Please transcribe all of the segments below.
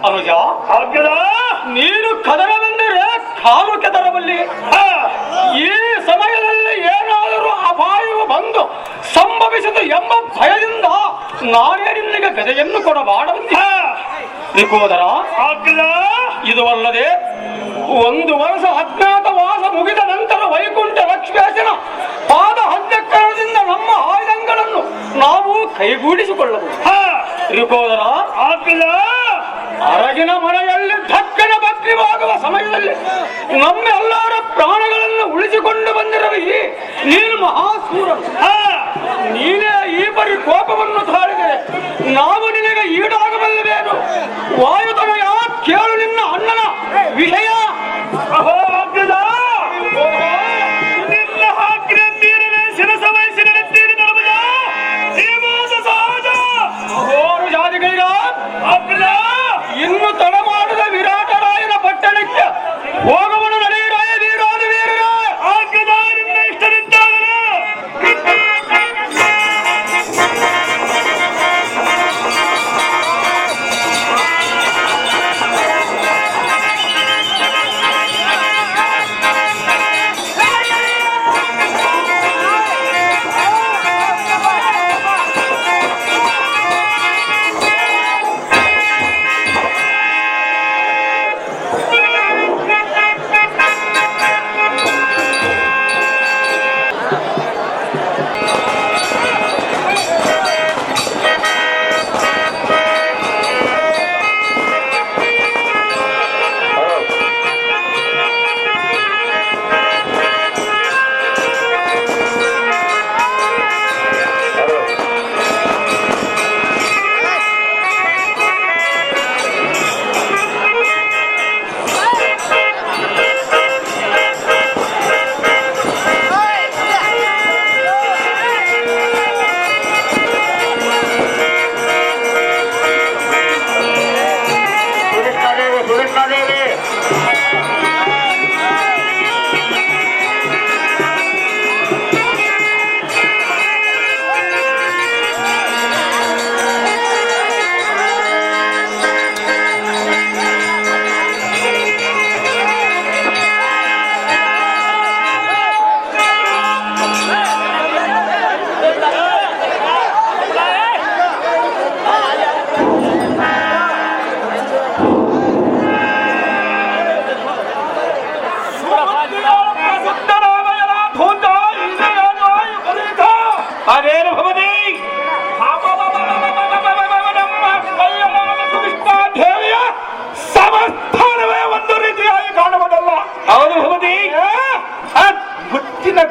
ಅನುಜ, ನೀನು ಕದರವೆಂದರೆ ಕಾಲು ಕೆದರಬಲ್ಲಿ. ಈ ಸಮಯದಲ್ಲಿ ಏನಾದರೂ ಅಪಾಯವು ಬಂದು ಸಂಭವಿಸಿತು ಎಂಬ ಭಯದಿಂದ ನಾನೇ ನಿನಗೆ ಗದೆಯನ್ನು ಕೊಡಬಾರದು. ತ್ರಿಕೋದರ, ಇದು ಅಲ್ಲದೆ 1 ವರ್ಷ ಅಜ್ಞಾತವಾಸ ಮುಗಿದ ನಂತರ ವೈಕುಂಠ ಲಕ್ಷ್ಮೇಶನ ಪಾದ ಹದ್ಯಕರಣದಿಂದ ನಮ್ಮ ಆಯುಧಗಳನ್ನು ನಾವು ಕೈಗೂಡಿಸಿಕೊಳ್ಳಬಹುದು. ತ್ರಿಕೋದರ, ಅರಗಿನ ಮನೆಯಲ್ಲಿ ಧಕ್ಕನ ಭಕ್ತಿವಾಗುವ ಸಮಯದಲ್ಲಿ ನಮ್ಮೆಲ್ಲರ ಪ್ರಾಣಗಳನ್ನು ಉಳಿಸಿಕೊಂಡು ಬಂದಿರುವ ನೀನು ಮಹಾಸೂರ. ನೀನೇ ಈ ಪರಿ ಕೋಪವನ್ನು ತಾಳಿದರೆ ನಾವು ನಿನಗೆ ಈಡಾಗಬಲ್ಲವೇನು? ವಾಯುತನಯ, ಕೇಳು ನಿನ್ನ ಅಣ್ಣನ ವಿಷಯ. ಇನ್ನು ತಡ ಮಾಡದ ವಿರಾಟರಾಯನ ಪಟ್ಟಣಕ್ಕೆ ಹೋಗವನು. ನಡೆಯರಾಯ ವೀರಾದ ವೀರರ ಆಜ್ಞೆದಾರಿಂದ ಇಷ್ಟದಿಂದಾಗಲೇ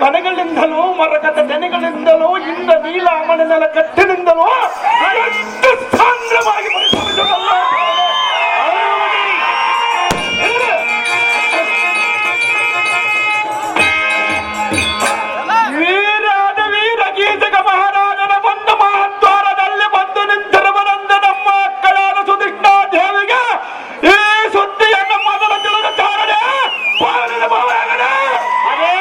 ಘನಗಳಿಂದಲೂ ಮರಕದ ನೆನೆಗಳಿಂದಲೂ ಇಂದ ನೀಲಾಮಣನೆಲ ಕಟ್ಟಿನಿಂದಲೂ ಸಾಂದ್ರವಾಗಿ ಪರಿಶ್ರಮಿಸಬಲ್ಲ ವೀರಾದ ವೀರ ಗೀತಕ ಮಹಾರಾಜನ ಬಂದ ಮಹಾದ್ವಾರದಲ್ಲಿ ಬಂದು ನಿಂತಿರುವರೆಂದ ನಮ್ಮ ಮಕ್ಕಳಾದ ಸುಧಿಷ್ಠಾ ದೇವಿಗೆ ಈ ಸುದ್ದಿಯನ್ನು ಮೊದಲ ತಿಳಿದ ಚಾರಣೆ ಪಾಲನ ಭಾವನೆ ಅದೇ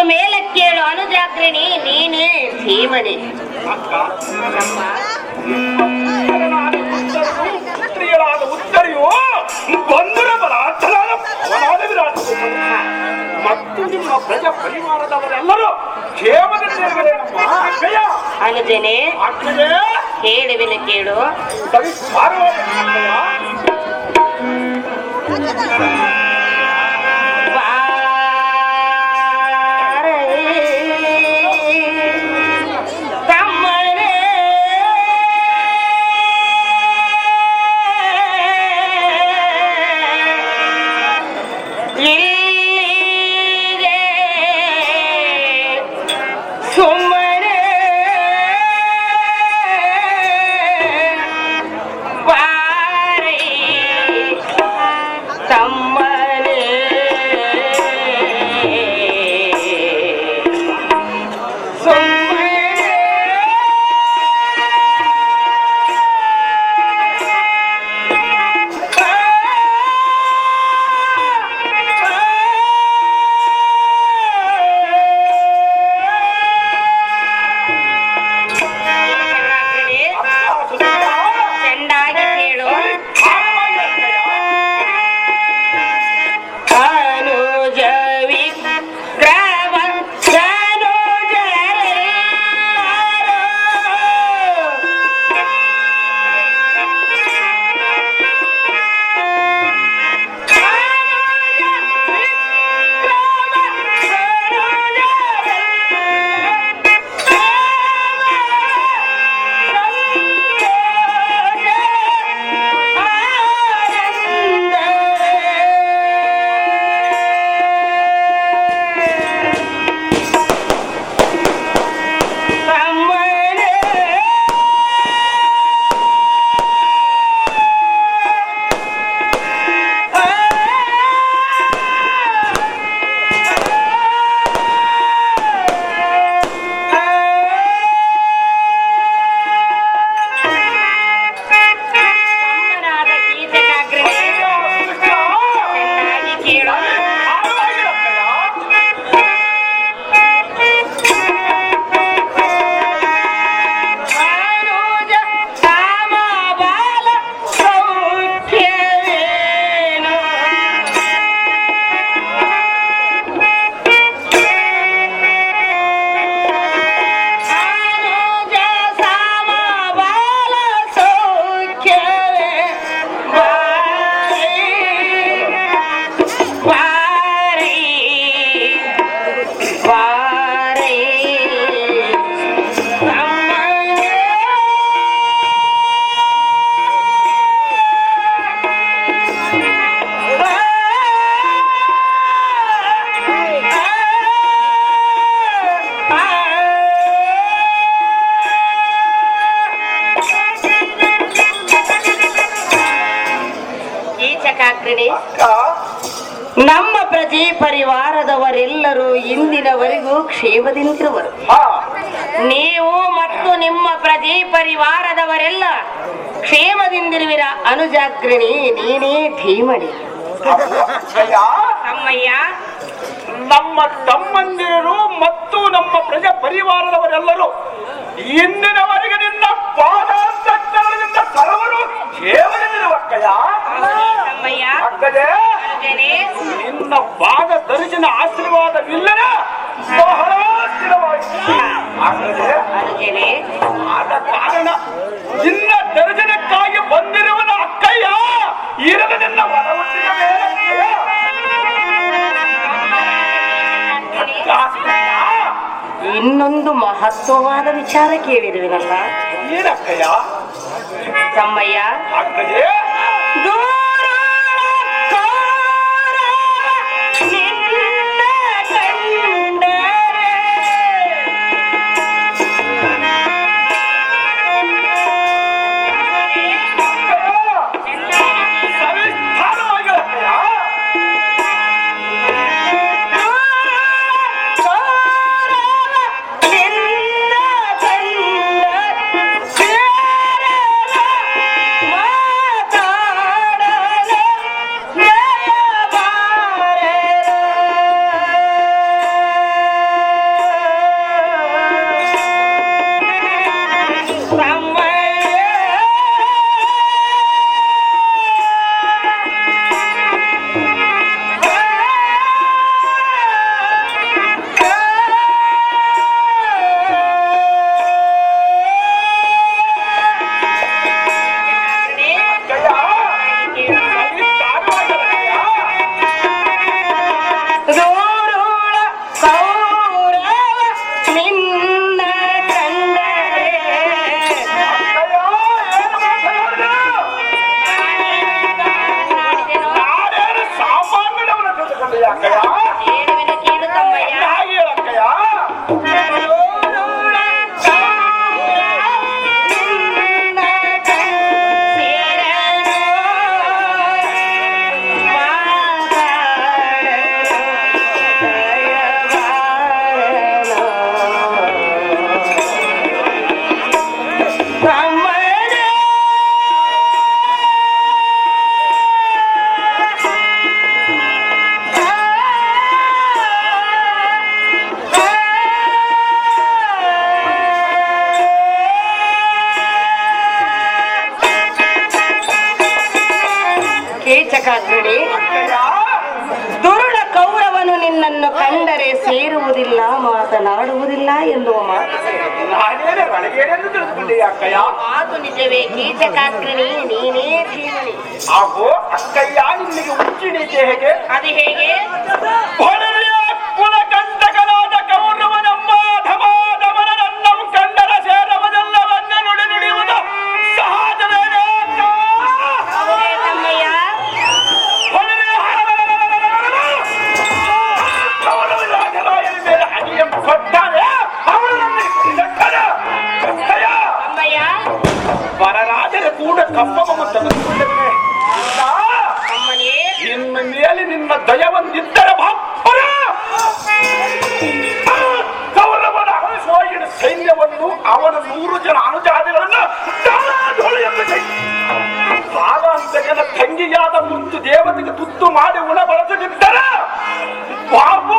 ಮೇಲಕ್ಕೇಳು ಅನುಜಾಗ್ರಣಿ ನೀನೇ ಧೀಮನೆ. ಸ್ತ್ರೀಯರಾದ ಉತ್ತರಿಯು ಬಂಧುರ ಬಲಾರ್ಥನಾದ ವಿರಾಟ ಮತ್ತು ನಿಮ್ಮ ಪ್ರಜ ಪರಿವಾರದವರೆಲ್ಲರೂ ಕ್ಷೇಮದಲ್ಲಿ ಅನುಜನೆ ಹೇಳುವಿನ ಕೇಳು. ತಮ್ಮ ಕೀಚಕಾಗ್ರಣಿ, ಅಕ್ಕ ನಮ್ಮ ಪ್ರಜೆ ಪರಿವಾರದವರೆಲ್ಲರೂ ಇಂದಿನವರೆಗೂ ಕ್ಷೇಮದಿಂದಿರುವರು. ಹಾ ನೀವು ಮತ್ತು ನಿಮ್ಮ ಪ್ರಜೆ ಪರಿವಾರದವರೆಲ್ಲ ಕ್ಷೇಮದಿಂದಿರುವಿರ. ಅನುಜಾಗ್ರಣಿ ನೀನೇ ಧೀಮಣಿ. ಅಕ್ಕಯ್ಯ, ಅಮ್ಮಯ್ಯ, ನಮ್ಮ ತಮ್ಮಂದಿರು ಮತ್ತು ನಮ್ಮ ಪ್ರಜೆ ಪರಿವಾರದವರೆಲ್ಲರೂ ಇಂದಿನವರೆಗೆ ನಿನ್ನ ಪಾದಾಂತರದಿಂದ ಸರ್ವರು ಕೇವಲವಿರುವಕ್ಕಯ್ಯ. ಅಮ್ಮಯ್ಯ, ಅಕ್ಕದೆ ಅನುಜನೇ, ನಿನ್ನ ಪಾದ ದರ್ಶನ ಆಶೀರ್ವಾದವಿಲ್ಲದ ಬಹಳ ಸ್ಥಿರವಾಗಿದೆ. ಅಕ್ಕದೆ ಅನುಜನೇ, ಆದ ಕಾರಣ ನಿನ್ನ ದರ್ಶನಕ್ಕಾಗಿ ಬಂದಿರುವನ ಅಕ್ಕಯ್ಯ ಇರದ ನಿನ್ನ ಒಳಹುಟ್ಟಿನ ಮೇಲೆ ಇನ್ನೊಂದು ಮಹತ್ವವಾದ ವಿಚಾರ ಕೇಳಿರುವಿನಲ್ಲ ಏನಕ್ಕಯ್ಯ? ತಮ್ಮಯ್ಯ, ಅಕ್ಕದೆ ಕೀಚಕಾಗ್ರಣಿ, ದುರುಳ ಕೌರವನು ನಿನ್ನನ್ನು ಕಂಡರೆ ಸೇರುವುದಿಲ್ಲ, ಮಾತನಾಡುವುದಿಲ್ಲ ಎನ್ನುವ ಮಾತು. ಮಾತು ನಿಜವೇ ಕೀಚಕಾಗ್ರಣಿ, ನೀನೇ ಧೀಮಣಿ. ಹಾಗೂ ಅಕ್ಕಯ್ಯ ನಿನ್ನಿಗೆ ಹುಚ್ಚಿಡಿದೆ ಹೇಗೆ? ಅದು ಹೇಗೆ? ಕುಲಕಂಟಕನಾದ ಕೌರವನಮ್ಮ ಧಮಾಧಮನನ್ನು ಕಂಡರ ಸೇರವದೆಲ್ಲವನ್ನ ನುಡಿ ನುಡಿಯುವುದು ಸಹಜವೇನೇ ಅಕ್ಕ? ಹೌದೇ ತಮ್ಮಯ್ಯ? ಕೌರವರಾಜರಾಯನ ಮೇಲೆ ಅಡಿಯನ್ನು ಕೊಟ್ಟಾರೆ ಅವಳು ನನ್ನ ತಮ್ಮಯ್ಯ ವರರಾಜರ ಕೂಡ ಕಪ್ಪವನ್ನು ತೆಗೆದುಕೊಂಡರೆ ಅಮ್ಮನೇ, ನಿನ್ನ ಮೇಲೆ ನಿನ್ನ ದಯವೊಂದಿದ್ದರೆ ಬಾಪ್ಪರ ಕೌರವನ ಅರಸವಾಗಿನ ಸೈನ್ಯವನ್ನು ಅವನ 100 ಜನ ಅನುಜಾತಿಗಳನ್ನು ಕಾಲಾಂತಕನ ತಂಗಿಯಾದ ಮುತ್ತು ದೇವತೆಗೆ ತುತ್ತು ಮಾಡಿ ಉಣ ಬಳಸದಿದ್ದರೆ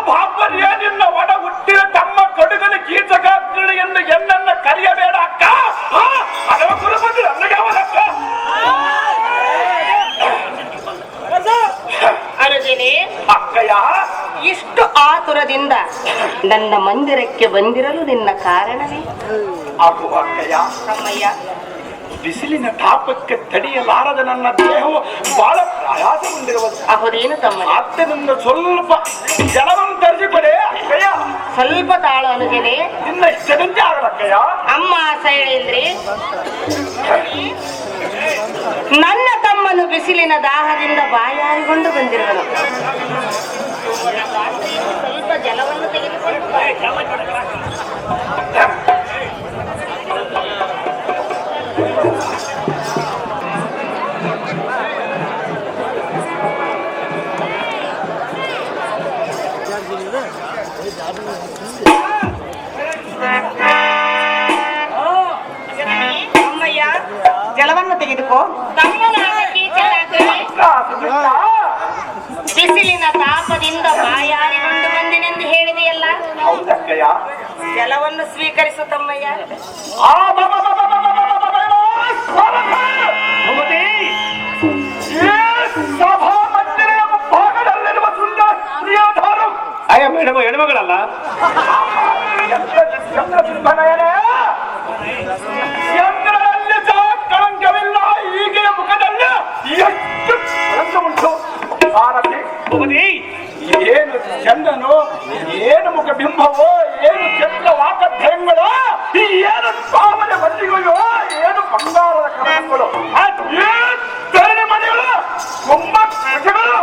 ಬಾಪರೇ ನಿನ್ನ ಒಡ ಹುಟ್ಟಿದ ತಮ್ಮ ಕಡುಗನ ಕೀಚಕಾಗ್ರಣಿಯನ್ನು ಎನ್ನನ್ನ ಕರೆಯಬೇಡ ಅಕ್ಕ. ಅದರ ಕುಲಪತಿ ನನಗೆ ಅವನಕ್ಕ. ಅನುಜನೇ, ಅಕ್ಕಯ್ಯ ಇಷ್ಟು ಆತುರದಿಂದ ನನ್ನ ಮಂದಿರಕ್ಕೆ ಬಂದಿರಲು ನಿನ್ನ ಕಾರಣವೇ? ಅದು ಅಕ್ಕಯ್ಯ, ತಮ್ಮಯ್ಯ, ಬಿಸಿಲಿನ ತಾಪಕ್ಕೆ ತಡೆಯಲಾರದ ನನ್ನ ದೇಹವು ಬಹಳ ಪ್ರಯಾಸಗೊಂಡಿರುವುದು. ಅಹುದೇನು ತಮ್ಮಯ್ಯ? ಆದ್ದರಿಂದ ಸ್ವಲ್ಪ ಜಲವನ್ನು ತರಿಸಿಕೊಡೆ ಅಕ್ಕಯ್ಯ. ಸ್ವಲ್ಪ ತಾಳು ಅನುಜನೇ. ನಿನ್ನ ಇಷ್ಟದಂತೆ ಆಗಲಕ್ಕಯ್ಯ. ಅಮ್ಮ ಸೈಳೇಂದ್ರಿ, ನನ್ನ ತಮ್ಮನು ಬಿಸಿಲಿನ ದಾಹದಿಂದ ಬಾಯಾರಿಕೊಂಡು ಬಂದಿರುವನು. ಸ್ವಲ್ಪ ಜಲವನ್ನು ತೆಗೆದುಕೊಂಡು ಬಾ. ತಮ್ಮನಾದ ಕೀಚಕಾಗ್ರಹಣೆ ಬಿಸಿಲಿನ ತಾಪದಿಂದ ಬಾಯಾರಿಕೊಂಡು ಬಂದೆನೆಂದು ಹೇಳಿದೆಯಲ್ಲ, ಹೌದಕ್ಕಯ್ಯ. ಜಲವನ್ನು ಸ್ವೀಕರಿಸು ತಮ್ಮಯ್ಯ. ಸಭಾ ಮಂದಿರ ಭಾಗದಲ್ಲಿರುವ ಸುಂದರ ಸ್ತ್ರೀಯಾಧಾರು ಅಯ್ಯ ಮೇಡಮ್ ಹೆಣ್ಮಗಳಲ್ಲ. ಚಂದ್ರನಲ್ಲಿ ಸಹ ಕಳಂಕವಿಲ್ಲ, ಹೀಗೆ ಮುಖದಲ್ಲಿ ಎಷ್ಟು ಕಳಂಕ ಉಂಟು. ಭಾರತಿ ಭೂಪತಿ, ಏನು ಚಂದನು, ಏನು ಮುಖ ಬಿಂಬವೋ, ಏನು ಚಂದ್ರ ವಾಕಧ್ಯಂಗಳು, ಈ ಏನು ಪಾವನೆ ಮಲ್ಲಿಗೆಯೋ, ಏನು ಬಂಗಾರದ ಕಮಲಗಳು, ಏನು ಮನೆಗಳು, ಕುಂಭ ಕುಜಗಳು.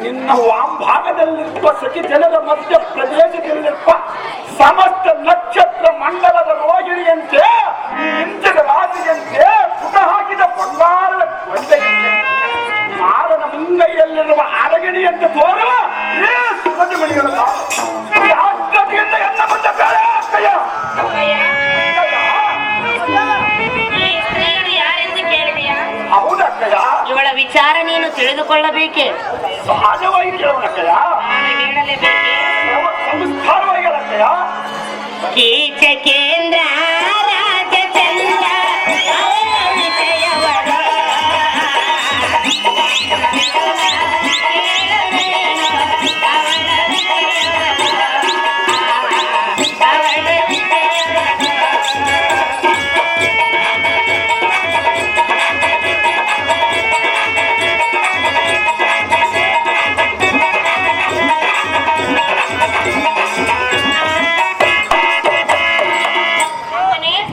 ನಿನ್ನ ವಾಮಭಾಗದಲ್ಲಿರುವ ಸಖಿ ಜನರ ಮಧ್ಯ ಪ್ರದೇಶದಲ್ಲಿರುವ ಸಮಸ್ತ ನಕ್ಷತ್ರ ಮಂಡಲದ ರೋಹಿಣಿಯಂತೆ, ಇಂಚದ ರಾಶಿಯಂತೆ, ಪುಟ ಹಾಕಿದ ಬಂಗಾರದ ಗೊಂಡೆಯಂತೆ, ಮಾರನ ಮುಂಗೈಯಲ್ಲಿರುವ ಅರಗಿಣಿಯಂತೆ ತೋರುವ ಈ ಸುಗಂಧಿ ಮಣಿಗಳಲ್ಲ. ಆಜ್ಞತೆಯಿಂದ ಎನ್ನ ಮುಂದೆ ಬೇಡ ಅಕ್ಕಯ್ಯ. ಈ ಸ್ತ್ರೀಯರು ಯಾರೆಂದು ಕೇಳಿದೆಯಾ? ಹೌದಕ್ಕಯ್ಯ. ಇವಳ ವಿಚಾರ ನೀನು ತಿಳಿದುಕೊಳ್ಳಬೇಕೆ? ಸಹಜವಾಗಿ ಕೇಳೋಣಕ್ಕಯ್ಯ, ನಾನು ಹೇಳಲೇಬೇಕೆ? ಸಂಸ್ಕಾರವಾಗಿ ಹೇಳಕ್ಕಯ್ಯ. ಕೀಚಕೇಂದ್ರ ರಾಜಚಂದ್ರ ಅವರ ವಿಷಯವರ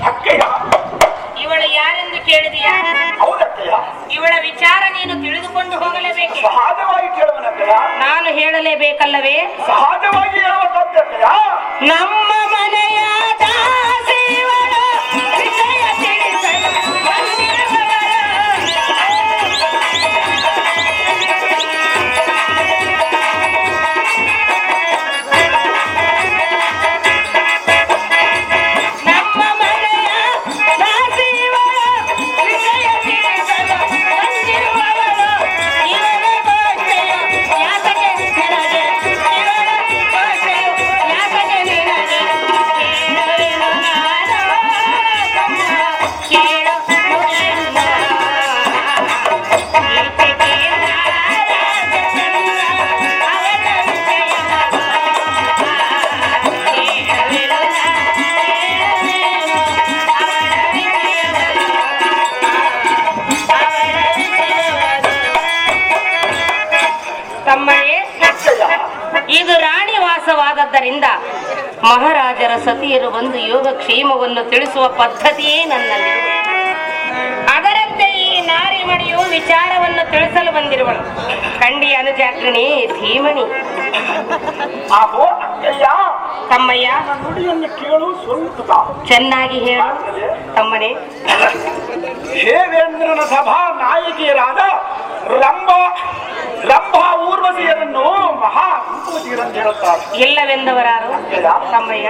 ಅಕ್ಕಯ್ಯ. ಇವಳು ಯಾರೆಂದು ಕೇಳಿದೆಯಾ? ಹೌದಕ್ಕಯ್ಯ. ಇವಳ ವಿಚಾರ ನೀನು ತಿಳಿದುಕೊಂಡು ಹೋಗಲೇಬೇಕೆ? ಸಹಜವಾಗಿ ಕೇಳುವನಕ್ಕಯ್ಯ. ನಾನು ಹೇಳಲೇಬೇಕಲ್ಲವೇ? ಸಹಜವಾಗಿ ಹೇಳುವಂತಕ್ಕಯ್ಯ. ನಮ್ಮ ಮನೆಯ ದಾಸಿಯವಳ ವಿಷಯ ತಿಳಿಸಲು ಬಂದಿರುವವರು. ನಮ್ಮ ಮನೆಯ ದಾಸಿಯವಳ ವಿಷಯ ತಿಳಿಸಲು ಬಂದಿರುವವರು. ಇವಳ ಗೋಷ್ಠೆಯು ಯಾತಕ್ಕೆ ನಿನಗೆ? ಇವಳ ಗೋಷ್ಠೆಯು ಯಾತಕ್ಕೆ ನಿನಗೆ? ಕೇಳುವೆನು ನಾನು ತಮ್ಮ, ಕೇಳು ಮುಗಿಯನ್ನ. ಕೀಚಕೇಂದ್ರ ರಾಜಚಂದ್ರ ಅವರ ವಿಷಯವರ. ಕೇಳುವೆನು ನಾನು, ಕೇಳುವೆನು ಅವರ ವಿಷಯವರ. ತಮ್ಮನೇ, ಇದು ರಾಣಿವಾಸವಾದದ್ದರಿಂದ ಮಹಾರಾಜರ ಸತಿಯರು ಬಂದು ಯೋಗಕ್ಷೇಮವನ್ನು ತಿಳಿಸುವ ಪದ್ಧತಿಯೇ ನನ್ನಲ್ಲಿರುವುದು. ಅದರಂತೆ ಈ ನಾರಿಮಣಿಯು ವಿಚಾರವನ್ನು ತಿಳಿಸಲು ಬಂದಿರುವಳು. ಕಂಡಿ ಅನುಜಾಗ್ರಣಿ ಧೀಮಣಿ. ಆಹೋ ಅಕ್ಕಯ್ಯ, ತಮ್ಮಯ್ಯ, ನುಡಿಯನ್ನು ಕೇಳು ಸ್ವಲ್ಪ. ಚೆನ್ನಾಗಿ ಹೇಳು ತಮ್ಮನೇ. ದೇವೇಂದ್ರನ ಸಭಾ ನಾಯಕಿಯರಾದ ರಂಭಾ ಊರ್ವಶಿಯರನ್ನು ಮಹಾ ಊರ್ವಶಿಯರಂತ ಹೇಳುತ್ತಾರೆ. ಇಲ್ಲವೆಂದವರಾರು? ತಮ್ಮಯ್ಯ,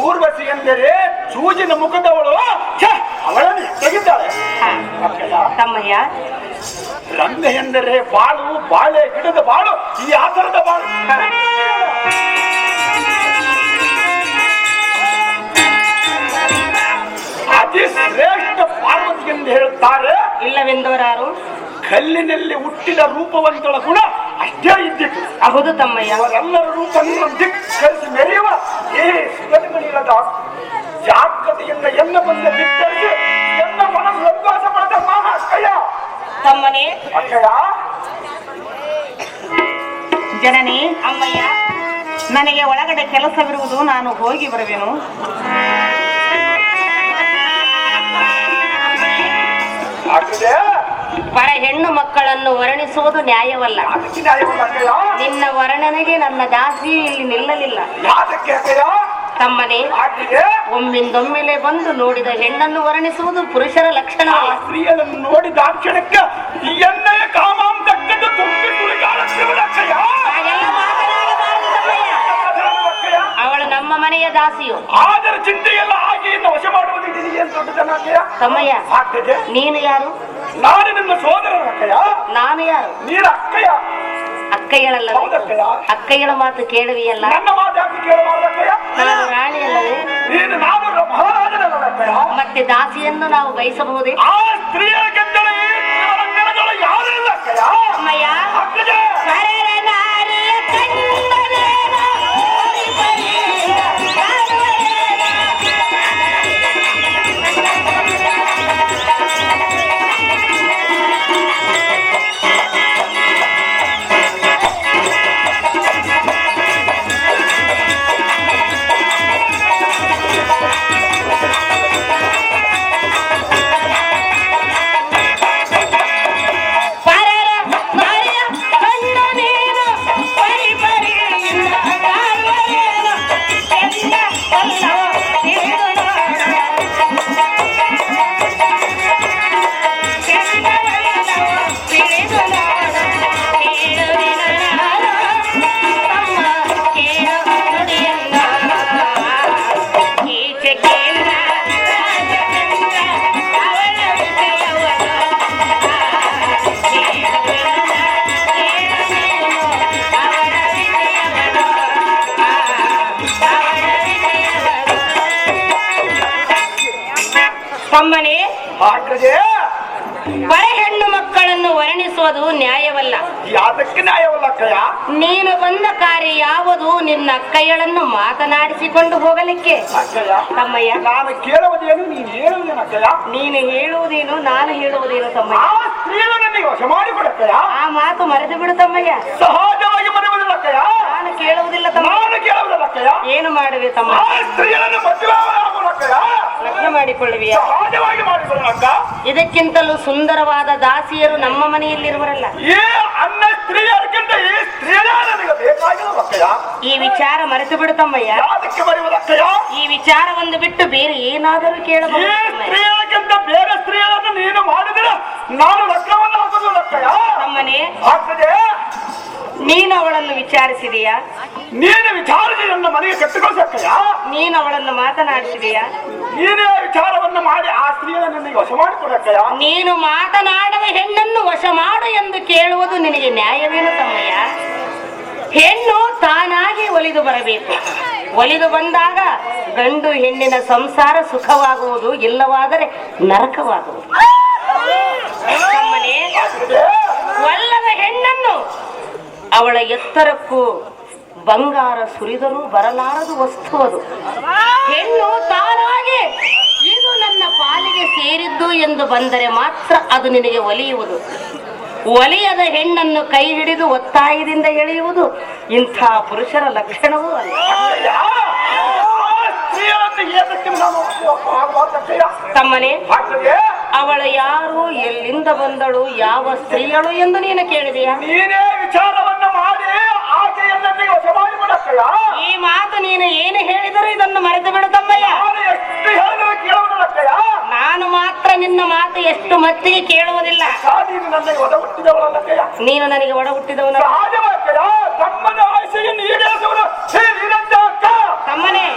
ಊರ್ವಶಿ ಎಂದರೆ ಚೂಜಿನ ಮುಖದವಳು. ಅವಳನ್ನು ತೆಗಿದ್ದಾಳೆ. ಅಕ್ಕಯ್ಯ, ತಮ್ಮಯ್ಯ, ರಂಗ ಎಂದರೆ ಬಾಳು, ಬಾಳೆ ಗಿಡದ ಬಾಳು, ಈ ಆಧಾರದ ಬಾಳು. ಅತಿ ಶ್ರೇಷ್ಠ ಪಾರ್ವತಿ ಎಂದು ಹೇಳುತ್ತಾರೆ. ಇಲ್ಲವೆಂದವರಾರು? ಕಲ್ಲಿನಲ್ಲಿ ಹುಟ್ಟಿದ ರೂಪವಂತಳ ಗುಣ ಅಷ್ಟೇ ಇದ್ದಿತು. ಹೌದು ತಮ್ಮಯ್ಯ. ಅವರೆಲ್ಲರ ರೂಪವನ್ನು ಧಿಕ್ಕರಿಸಿ ಮೆರೆಯುವ ಈ ಸುಗತಿಗಳಿಲ್ಲದ ಜಾಗೃತಿಯಿಂದ ಎನ್ನ ಬಂದ ಬಿತ್ತರಿಸಿ ಎನ್ನ ಮನಸ್ಸು ಸಂತೋಷ ಪಡೆದ ಮಹಾ ಅಕ್ಕಯ್ಯ. ತಮ್ಮನೇ, ಅಕ್ಕಯ್ಯ, ಜನನಿ, ಅಮ್ಮಯ್ಯ, ನನಗೆ ಒಳಗಡೆ ಕೆಲಸವಿರುವುದು, ನಾನು ಹೋಗಿ ಬರುವೆನು. ಆಗ್ತದೆ. ಪರ ಹೆಣ್ಣು ಮಕ್ಕಳನ್ನು ವರ್ಣಿಸುವುದು ನ್ಯಾಯವಲ್ಲ. ಅದಕ್ಕೆ ನ್ಯಾಯವಲ್ಲ ಅಕ್ಕಯ್ಯ. ನಿನ್ನ ವರ್ಣನೆಗೆ ನನ್ನ ದಾಸಿಯು ಇಲ್ಲಿ ನಿಲ್ಲಲಿಲ್ಲ. ಯಾತಕ್ಕೆ ಅಕ್ಕಯ್ಯ? ತಮ್ಮನೇ, ಆಗ್ತಿದೆ. ಒಮ್ಮಿಂದೊಮ್ಮೆಲೆ ಬಂದು ನೋಡಿದ ಹೆಣ್ಣನ್ನು ವರ್ಣಿಸುವುದು ಪುರುಷರ ಲಕ್ಷಣ. ಆ ಸ್ತ್ರೀಯನ್ನು ನೋಡಿದ ಕ್ಷಣಕ್ಕೆ ಎಣ್ಣೆಯ ಕಾಮಾಂತಕ್ಕದ್ದು ತುಂಬಿ ತುಳಿಗಾಡುತ್ತಿರುವುದು ಅಕ್ಕಯ್ಯ. ಹಾಗೆಲ್ಲ ಮನೆಯ ದಾಸಿಯು. ಆದರೆ ಚಿಂತೆಯೆಲ್ಲ ಆಕೆಯನ್ನು ವಶ ಮಾಡುವುದು ನಿನಗೆ ಏನು ದೊಡ್ಡ ಜನ ಅಕ್ಕಯ್ಯ? ತಮ್ಮಯ್ಯ, ಆಗ್ತದೆ. ನೀನು ಯಾರು? ನಾನು ನಿನ್ನ ಸೋದರನ ಅಕ್ಕಯ್ಯ. ನಾನು ಯಾರು? ನೀನು ಅಕ್ಕಯ್ಯ. ಅಕ್ಕಯ್ಯಳಲ್ಲ. ಹೌದಕ್ಕಯ್ಯ. ಅಕ್ಕಯ್ಯಳ ಮಾತು ಕೇಳುವಿಯಲ್ಲ. ನನ್ನ ಮಾತು ಯಾಕೆ ಕೇಳಬಾರದು ಅಕ್ಕಯ್ಯ? ನಾನು ರಾಣಿ ಅಲ್ಲವೇ? ನೀನು ನಾನು ಮಹಾರಾಜನಲ್ಲ ಅಕ್ಕಯ್ಯ. ಮತ್ತೆ ದಾಸಿಯನ್ನು ನಾವು ಬಯಸಬಹುದೇ? ಆ ಸ್ತ್ರೀಯರ ಗೆದ್ದರೆ ಯಾರು ಇಲ್ಲ ಅಕ್ಕಯ್ಯ. ತಮ್ಮಯ್ಯ, ಅಕ್ಕಯ್ಯ. ತಮ್ಮನೇ, ಬರ ಹೆಣ್ಣು ಮಕ್ಕಳನ್ನು ವರ್ಣಿಸುವುದು ನ್ಯಾಯವಲ್ಲ. ಯಾತಕ್ಕೆ ನ್ಯಾಯವಲ್ಲ ಅಕ್ಕಯ್ಯ? ನೀನು ಬಂದ ಕಾರ್ಯ ಯಾವುದು? ನಿನ್ನ ಅಕ್ಕಯ್ಯಳನ್ನು ಮಾತನಾಡಿಸಿಕೊಂಡು ಹೋಗಲಿಕ್ಕೆ. ಅಕ್ಕಯ್ಯ, ತಮ್ಮಯ್ಯ, ನಾನು ಕೇಳುವುದೇನು, ನೀನು ಹೇಳುವುದೇನು ಅಕ್ಕಯ್ಯ? ನೀನು ಹೇಳುವುದೇನು, ನಾನು ಹೇಳುವುದೇನು ತಮ್ಮಯ್ಯ? ಆ ಸ್ತ್ರೀಯನ್ನು ನನಗೆ ವಶ ಮಾಡಿಕೊಡಕ್ಕಯ್ಯ. ಆ ಮಾತು ಮರೆತು ಬಿಡು ತಮ್ಮಯ್ಯ. ಸಹಜವಾಗಿ ಮರೆಯುವುದಿಲ್ಲ ಅಕ್ಕಯ್ಯ. ನಾನು ಕೇಳುವುದಿಲ್ಲ ತಮ್ಮ. ನಾನು ಕೇಳುವುದಿಲ್ಲ ಅಕ್ಕಯ್ಯ. ಏನು ಮಾಡುವೆ ತಮ್ಮ? ಆ ಸ್ತ್ರೀಯನ್ನು ಮದುವೆ ಆಗೋಣಕ್ಕಯ್ಯ. ಲಗ್ನ ಮಾಡಿಕೊಳ್ಳುವಿಯ? ಸಹಜವಾಗಿ ಮಾಡಿಕೊಳ್ಳೋಣ ಅಕ್ಕ. ಇದಕ್ಕಿಂತಲೂ ಸುಂದರವಾದ ದಾಸಿಯರು ನಮ್ಮ ಮನೆಯಲ್ಲಿರುವರಲ್ಲ. ಈ ಅನ್ನ ಸ್ತ್ರೀಯರಿಗಿಂತ ಈ ಸ್ತ್ರೀಯೇ ನನಗೆ ಬೇಕಾಗಿಲ್ಲ ಅಕ್ಕಯ್ಯ. ಈ ವಿಚಾರ ಮರೆತು ಬಿಡು ತಮ್ಮಯ್ಯ. ಯಾದಕ್ಕೆ ಬರೆಯುವುದಕ್ಕಯ್ಯ? ಈ ವಿಚಾರವನ್ನು ಬಿಟ್ಟು ಬೇರೆ ಏನಾದರೂ ಈ ಕೇಳಬಹುದು ತಮ್ಮಯ್ಯ. ಸ್ತ್ರೀಯರಿಗಿಂತ ಬೇರೆ ಸ್ತ್ರೀಯರನ್ನು ನೀನು ಮಾಡಿದ್ರೆ ನಾನು ಲಗ್ನವನ್ನು ಹಾಕುವುದಿಲ್ಲ ಅಕ್ಕಯ್ಯ. ತಮ್ಮನೇ, ಆಗ್ತದೆ. ನೀನು ಅವಳನ್ನು ವಿಚಾರಿಸಿದೆಯಾ? ನೀನು ವಿಚಾರಿಸಿ ನನ್ನ ಮನೆಗೆ ಕಟ್ಟಿಕೊಳ್ಸಕ್ಕಯ್ಯ. ನೀನು ಅವಳನ್ನು ಮಾತನಾಡಿಸಿದೆಯಾ? ನೀನೇ ವಿಚಾರವನ್ನು ಮಾಡಿ ಆ ಸ್ತ್ರೀಯನ್ನು ನನಗೆ ವಶ ಮಾಡಿಕೊಡಕ್ಕಯ್ಯ. ನೀನು ಮಾತನಾಡದ ಹೆಣ್ಣನ್ನು ವಶ ಮಾಡು ಎಂದು ಕೇಳುವುದು ನಿನಗೆ ನ್ಯಾಯವೇನು ತಮ್ಮಯ್ಯ? ಹೆಣ್ಣು ತಾನಾಗಿ ಒಲಿದು ಬರಬೇಕು. ಒಲಿದು ಬಂದಾಗ ಗಂಡು ಹೆಣ್ಣಿನ ಸಂಸಾರ ಸುಖವಾಗುವುದು, ಇಲ್ಲವಾದರೆ ನರಕವಾಗುವುದು. ತಮ್ಮನೇ, ಒಲ್ಲದ ಹೆಣ್ಣನ್ನು ಅವಳ ಎತ್ತರಕ್ಕೂ ಬಂಗಾರ ಸುರಿದರೂ ಬರಲಾರದು ವಸ್ತು ಅದು. ಹೆಣ್ಣು ತಾನಾಗಿ ಇದು ನನ್ನ ಪಾಲಿಗೆ ಸೇರಿದ್ದು ಎಂದು ಬಂದರೆ ಮಾತ್ರ ಅದು ನಿನಗೆ ಒಲಿಯುವುದು. ಒಲಿಯದ ಹೆಣ್ಣನ್ನು ಕೈ ಹಿಡಿದು ಒತ್ತಾಯದಿಂದ ಎಳೆಯುವುದು ಇಂಥ ಪುರುಷರ ಲಕ್ಷಣವೂ ಅಲ್ಲ. ತಮ್ಮನೇ, ಅವಳು ಯಾರು, ಎಲ್ಲಿಂದ ಬಂದಳು, ಯಾವ ಸ್ತ್ರೀಯಳು ಎಂದು ನೀನು ಕೇಳಿದೆಯಾ? ನೀನೇ ವಿಚಾರವನ್ನು ಮಾಡಿ ಆಕೆಯನ್ನು ವಶ ಮಾಡಿಕೊಡಕ್ಕಯ್ಯ. ಈ ಮಾತು ನೀನು ಏನು ಹೇಳಿದರೂ ಇದನ್ನು ಮರೆತು ಬಿಡು ತಮ್ಮಯ್ಯ. ಎಷ್ಟು ಹೇಳಿದರೂ ಕೇಳುವುದಿಲ್ಲಕ್ಕಯ್ಯ. ನಾನು ಮಾತ್ರ ನಿನ್ನ ಮಾತು ಎಷ್ಟು ಮತ್ತಿಗೆ ಕೇಳುವುದಿಲ್ಲ. ನೀನು ನನಗೆ ಒಡ ಹುಟ್ಟಿದವಳಲ್ಲಕ್ಕಯ್ಯ. ನೀನು ನನಗೆ ಒಡ ಹುಟ್ಟಿದವನ. ಸಹಜವಕ್ಕಯ್ಯ. ತಮ್ಮನ ಆಸೆಯನ್ನು ಈಡೇರಿಸುವುದು ಅಕ್ಕ. ತಮ್ಮನೇ,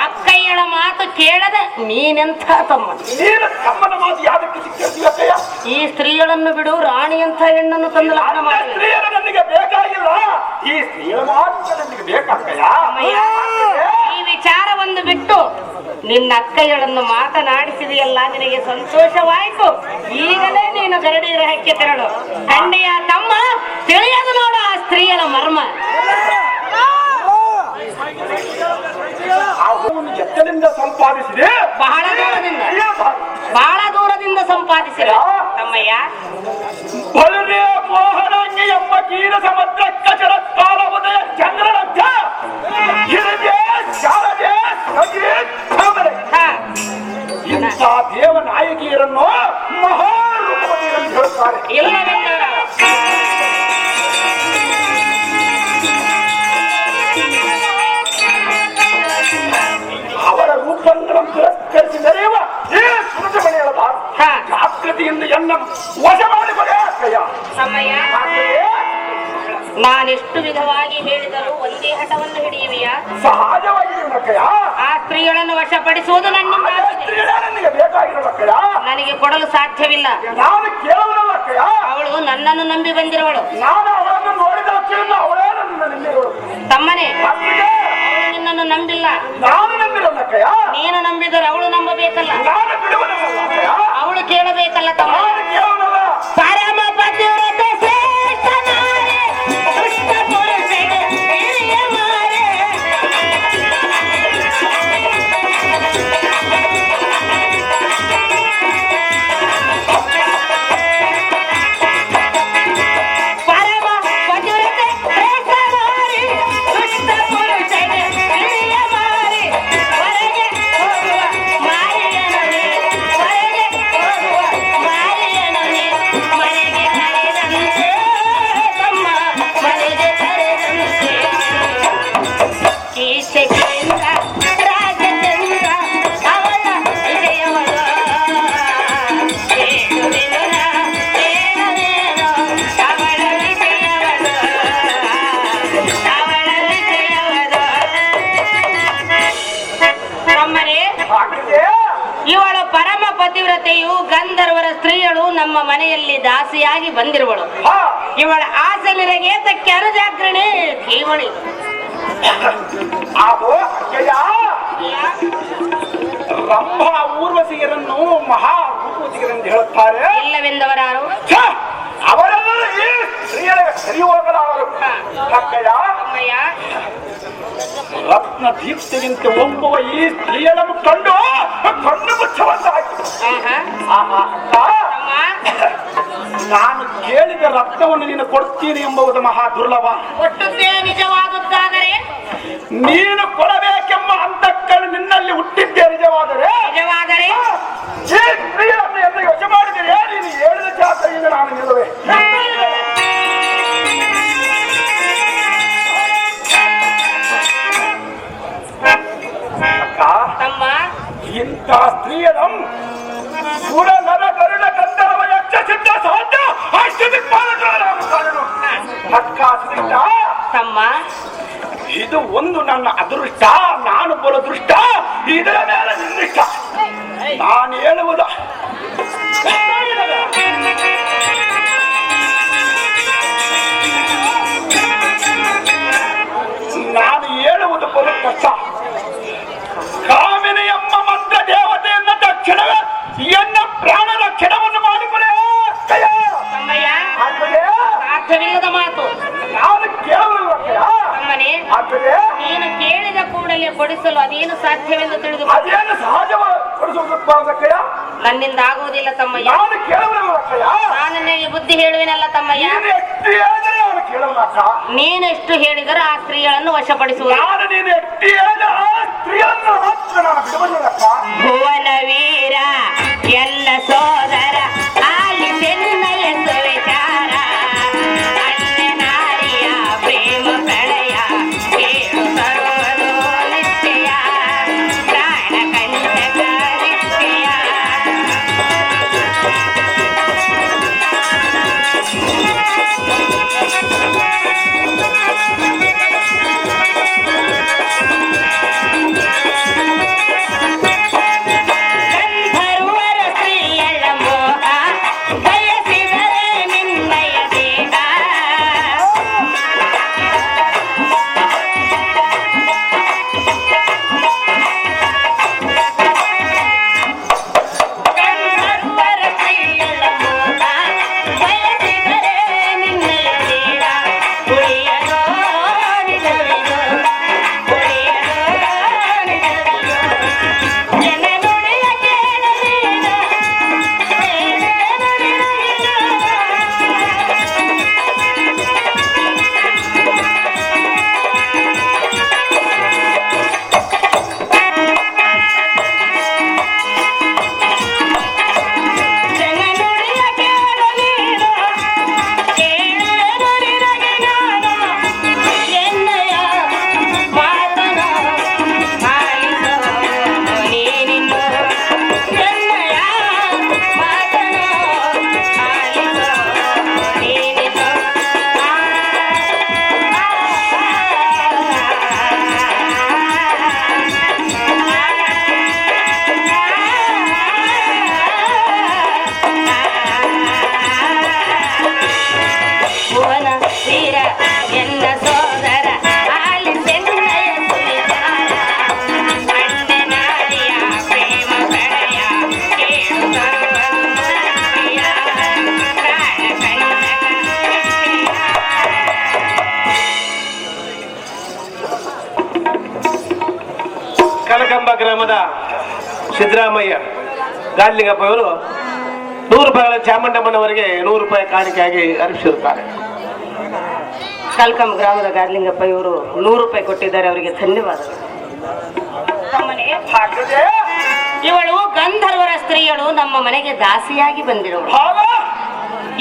ಅಕ್ಕಯ್ಯಳ ಮಾತು ಕೇಳದ ನೀನೆಂಥ ತಮ್ಮ? ನೀನು ತಮ್ಮನ ಮಾತು ಯಾದಕ್ಕೆ ಸಿಕ್ಕಿರ್ತೀವಕ್ಕಯ್ಯ? ಈ ಸ್ತ್ರೀಗಳನ್ನು ಬಿಡು, ರಾಣಿಯಂಥ ಹೆಣ್ಣನ್ನು ತಂದು ಲಗ್ನ ಮಾಡಿ. ಸ್ತ್ರೀಯರು ನನಗೆ ಬೇಕಾಗಿಲ್ಲ, ಈ ಸ್ತ್ರೀಯರ ಮಾತು ನನಗೆ ಬೇಕಾಗಯ್ಯ. ಈ ವಿಚಾರವನ್ನು ಬಿಟ್ಟು ನಿನ್ನ ಅಕ್ಕಯ್ಯಳನ್ನು ಮಾತನಾಡಿಸಿದೆಯಲ್ಲ, ನಿನಗೆ ಸಂತೋಷವಾಯಿತು. ಈಗಲೇ ನೀನು ಗರಡಿ ಗ್ರಹಕ್ಕೆ ತೆರಳು. ಖಂಡಿಯ ತಮ್ಮ, ತಿಳಿಯದು ನೋಡು ಆ ಸ್ತ್ರೀಯರ ಮರ್ಮ. ಎತ್ತಲಿಂದ ಸಂಪಾದಿಸಿದೆ, ಬಹಳ ದೂರದಿಂದ ಸಂಪಾದಿಸಿದ ತಮ್ಮಯ್ಯ. ಬಲುದೇ ಮೋಹನಂಗಿ ಎಂಬ ಕ್ಷೀರ ಸಮುದ್ರ ಕಚರ ಕಾಲ ಉದಯ ಚಂದ್ರನಂಥ ಹಿರದೆ ಶಾರದೆ ಸಗೀ ಇಂಥ ದೇವ ನಾಯಕಿಯರನ್ನು ಮಹಾರೂಪವತಿಯರೆಂದು ಹೇಳುತ್ತಾರೆ. ಅವರ ರೂಪಗಳನ್ನು ತಿರಸ್ಕರಿಸಿ ನಡೆಯುವ ಈ ಸ್ಮೃತಿ ಮನೆಯ ಜಾಗೃತಿಯಿಂದ ಎನ್ನ ವಶ ಮಾಡಿಕೊಡೆ ಅಕ್ಕಯ್ಯ. ನಾನೆಷ್ಟು ವಿಧವಾಗಿ ಹೇಳಿದರೂ ಒಂದೇ ಹಠವನ್ನು ಹಿಡಿಯುವೆಯಾ? ಸಹಜವಾಗಿ ಅಕ್ಕಯ್ಯ ಆ ಸ್ತ್ರೀಗಳನ್ನು ವಶಪಡಿಸುವುದು ನನ್ನಿಂದ ಅದೇ ಆಗುವುದಿಲ್ಲ. ಸ್ತ್ರೀಗಳೇ ನನಗೆ ಬೇಕಾಗಿರೋದು ಅಕ್ಕಯ್ಯ. ನನಗೆ ಕೊಡಲು ಸಾಧ್ಯವಿಲ್ಲ. ನಾನು ಕೇಳುವುದಲ್ಲ ಅಕ್ಕಯ್ಯ, ಅವಳು ನನ್ನನ್ನು ನಂಬಿ ಬಂದಿರುವಳು. ನಾನು ಅವಳನ್ನು ನೋಡಿದ ಅಕ್ಕಿಯನ್ನು ಅವಳೇ ನನ್ನ ನಂಬಿರೋಳು. ತಮ್ಮನೇ, ಅಲ್ಲಿಗೆ ಅವಳು ನಿನ್ನನ್ನು ನಂಬಿಲ್ಲ. ನಾನು ನಂಬಿರೋದು ಅಕ್ಕಯ್ಯ. ನೀನು ನಂಬಿದರೆ ಅವಳು ನಂಬಬೇಕಲ್ಲ. ನಾನು ಬಿಡುವುದಲ್ಲ ಅಕ್ಕಯ್ಯ, ಅವಳು ಕೇಳಬೇಕಲ್ಲ ತಮ್ಮ. ನಾನು ಕೇಳುವುದಲ್ಲ. ಪರಮ ಪತಿವ್ರತೆ ಶ್ರೇಷ್ಠ ನಾರಿ, ದುಷ್ಟ ಪುರುಷಗೆ ಹಿರಿಯ ಮಾರೆ. ಪರಮ ಪತಿವ್ರತೆ ಶ್ರೇಷ್ಠ ನಾರಿ, ದುಷ್ಟ ಪುರುಷಗೆ ಹಿರಿಯ ಮಾರಿ. ಹೊರಗೆ ಹೋಗುವ ಮಾರಿಯನೊನೆ, ಹೊರಗೆ ಹೋಗುವ ಮಾರಿಯನೊನೆ, ಮನೆಗೆ ಕರೆದಂತೆ ತಮ್ಮ, ಮನೆಗೆ ಕರೆದಂತೆ. ಕೀಚಕಿಯಿಂದ ರಾಜಚಂದ್ರ ಅವಳ ವಿಜಯವನು, ಬೇಡುವೆನು ನಾ ಬೇಡವೇನೋ ಅವಳ ವಿಜಯವನು, ಅವಳ ವಿಜಯವನು. ತಮ್ಮನೇ, ಅಕ್ಕಯ್ಯ, ಇವಳ ಪರಮ ಪತಿವ್ರತೆಯು ಗಂಧರ್ವರ ಸ್ತ್ರೀಯಳು ನಮ್ಮ ಮನೆಯಲ್ಲಿ ದಾಸಿಯಾಗಿ ಬಂದಿರುವಳು. ಹಾ, ಇವಳ ಆಸೆ ನಿನಗೇತಕ್ಕೆ ಅನುಜಾಗ್ರಣೆ ಧೀಮಣಿ. ಅದು ಅಕ್ಕಯ್ಯ, ರಂಭ ಊರ್ವಶಿಯರನ್ನು ಮಹಾ ರೂಪವತಿಯರೆಂದು ಹೇಳುತ್ತಾರೆ. ಇಲ್ಲವೆಂದವರಾರು? ಛ! ಅವರೆಲ್ಲರೂ ಈ ಸ್ತ್ರೀಯರಿಗೆ ಸರಿ ಹೋಗಲಾರರು. ಅಕ್ಕಯ್ಯ, ಅಮ್ಮಯ್ಯ, ರತ್ನ ದೀಪ್ತಿಗಿಂತ ಒಬ್ಬವ ಈ ಸ್ತ್ರೀಯರನ್ನು ಕಂಡು ಕಣ್ಣು ಮುಚ್ಚುವಂತಾಯ್ತು. ಆಹಾ. ಆಹಾ, ಅಕ್ಕ, ಅಮ್ಮ, ನಾನು ಕೇಳಿದ ರತ್ನವನ್ನು ನೀನು ಕೊಡ್ತೀನಿ ಎಂಬುದು ಮಹಾ ದುರ್ಲಭ. ಒಟ್ಟುದೇ ನಿಜವಾದುದಾದರೆ, ನೀನು ಕೊಡಬೇಕೆಂಬ ಅಂತಕ್ಕಳು ನಿನ್ನಲ್ಲಿ ಹುಟ್ಟಿದ್ದೇ ನಿಜವಾದರೆ ನಿಜವಾದರೆ ಈ ಸ್ತ್ರೀಯನ್ನು ಎಲ್ಲ ಯೋಚನೆ ಮಾಡಿದರೆ ನೀನು ಹೇಳಿದ ಜಾತ್ರೆಯಿಂದ ನಾನು ನಿಲ್ಲುವೆ. ಅಕ್ಕ, ತಮ್ಮ, ಇಂಥ ಸ್ತ್ರೀಯರಂ ಸುರ ನರ ಗರುಡ ಗಂಧರ್ವ ಯಕ್ಷ ಸಿದ್ಧ ಸಾಧ್ಯ ಅಕ್ಕ ಸಿದ್ಧ, ತಮ್ಮ, ಇದು ಒಂದು ನನ್ನ ಅದೃಷ್ಟ. ನಾನು ಬಲು ದೃಷ್ಟ, ಇದರ ಮೇಲೆ ನಿನ್ನಿಷ್ಟ. ನಾನು ಹೇಳುವುದು ನಾನು ಹೇಳುವುದು ಬಲು ಕಷ್ಟ. ಕಾಮಿನಿ ಎಂಬ ಮಂತ್ರ ದೇವತೆಯನ್ನ ತಕ್ಷಣವೇ ಎನ್ನ ಪ್ರಾಣ ರಕ್ಷಣವನ್ನು ಮಾಡಿಕೊಳ್ಳೆ. ತಮ್ಮಯ್ಯ, ಆಗ್ತದೆ, ಸಾಧ್ಯವಿಲ್ಲದ ಮಾತು. ನಾನು ಕೇಳುವುದು ತಮ್ಮನೇ, ಆಗ್ತದೆ. ನೀನು ಕೇಳಿದ ಕೂಡಲೇ ಕೊಡಿಸಲು ಅದೇನು ಸಾಧ್ಯವೆಂದು ತಿಳಿದು ಅದೇನು ಸಹಜವಾಗಿ ಕೊಡಿಸುವುದಕ್ಕಯ್ಯ, ನನ್ನಿಂದ ಆಗುವುದಿಲ್ಲ ತಮ್ಮಯ್ಯ. ನಾನು ಕೇಳುವುದಕ್ಕಯ್ಯ. ನಾನು ನಿನಗೆ ಬುದ್ಧಿ ಹೇಳುವೆನಲ್ಲ ತಮ್ಮಯ್ಯ. ನೀನು ಎಷ್ಟು ಹೇಳಿದರೆ ನಾನು ಕೇಳುವುದಕ್ಕ. ನೀನು ಎಷ್ಟು ಹೇಳಿದರೂ ಆ ಸ್ತ್ರೀಗಳನ್ನು ವಶಪಡಿಸುವುದು. ನಾನು ನೀನು ಎಷ್ಟು ಹೇಳಿದ ಆ ಸ್ತ್ರೀಯನ್ನು ಮಾತ್ರ ನಾನು ಬಿಡುವುದಕ್ಕ. ಭುವನ ವೀರ ಎಲ್ಲ ಸೋದರ ಆಲಿಸೆನ್ನ ಎಂದು ವಿಚಾರ, ಅನ್ಯ ನಾರಿಯ ಪ್ರೇಮ ಪ್ರಣಯ ಕೇಳು ತರುವುದು ನಿಶ್ಚಯ, ಪ್ರಾಣ ಕಂಟಕ ನಿಶ್ಚಯ. ಕನಕಂಬ ಗ್ರಾಮದ ಸಿದ್ದರಾಮಯ್ಯ ಗಾಲಿಂಗಪ್ಪ ಇವರು 100 ರೂಪಾಯಿಗಳ ಚಾಮುಂಡಮ್ಮನವರಿಗೆ 100 ರೂಪಾಯಿ ಕಾಣಿಕೆಯಾಗಿ ಅರ್ಪಿಸಿರುತ್ತಾರೆ. ಕಲ್ಕಂ ಗ್ರಾಮದ ಗಾರ್ಲಿಂಗಪ್ಪ ಇವರು 100 ರೂಪಾಯಿ ಕೊಟ್ಟಿದ್ದಾರೆ, ಅವರಿಗೆ ಧನ್ಯವಾದಗಳು. ತಮ್ಮನೇ, ಹಾಗದೆ ಇವಳು ಗಂಧರ್ವರ ಸ್ತ್ರೀಯಳು ನಮ್ಮ ಮನೆಗೆ ದಾಸಿಯಾಗಿ ಬಂದಿರುವಳು. ಭಾವ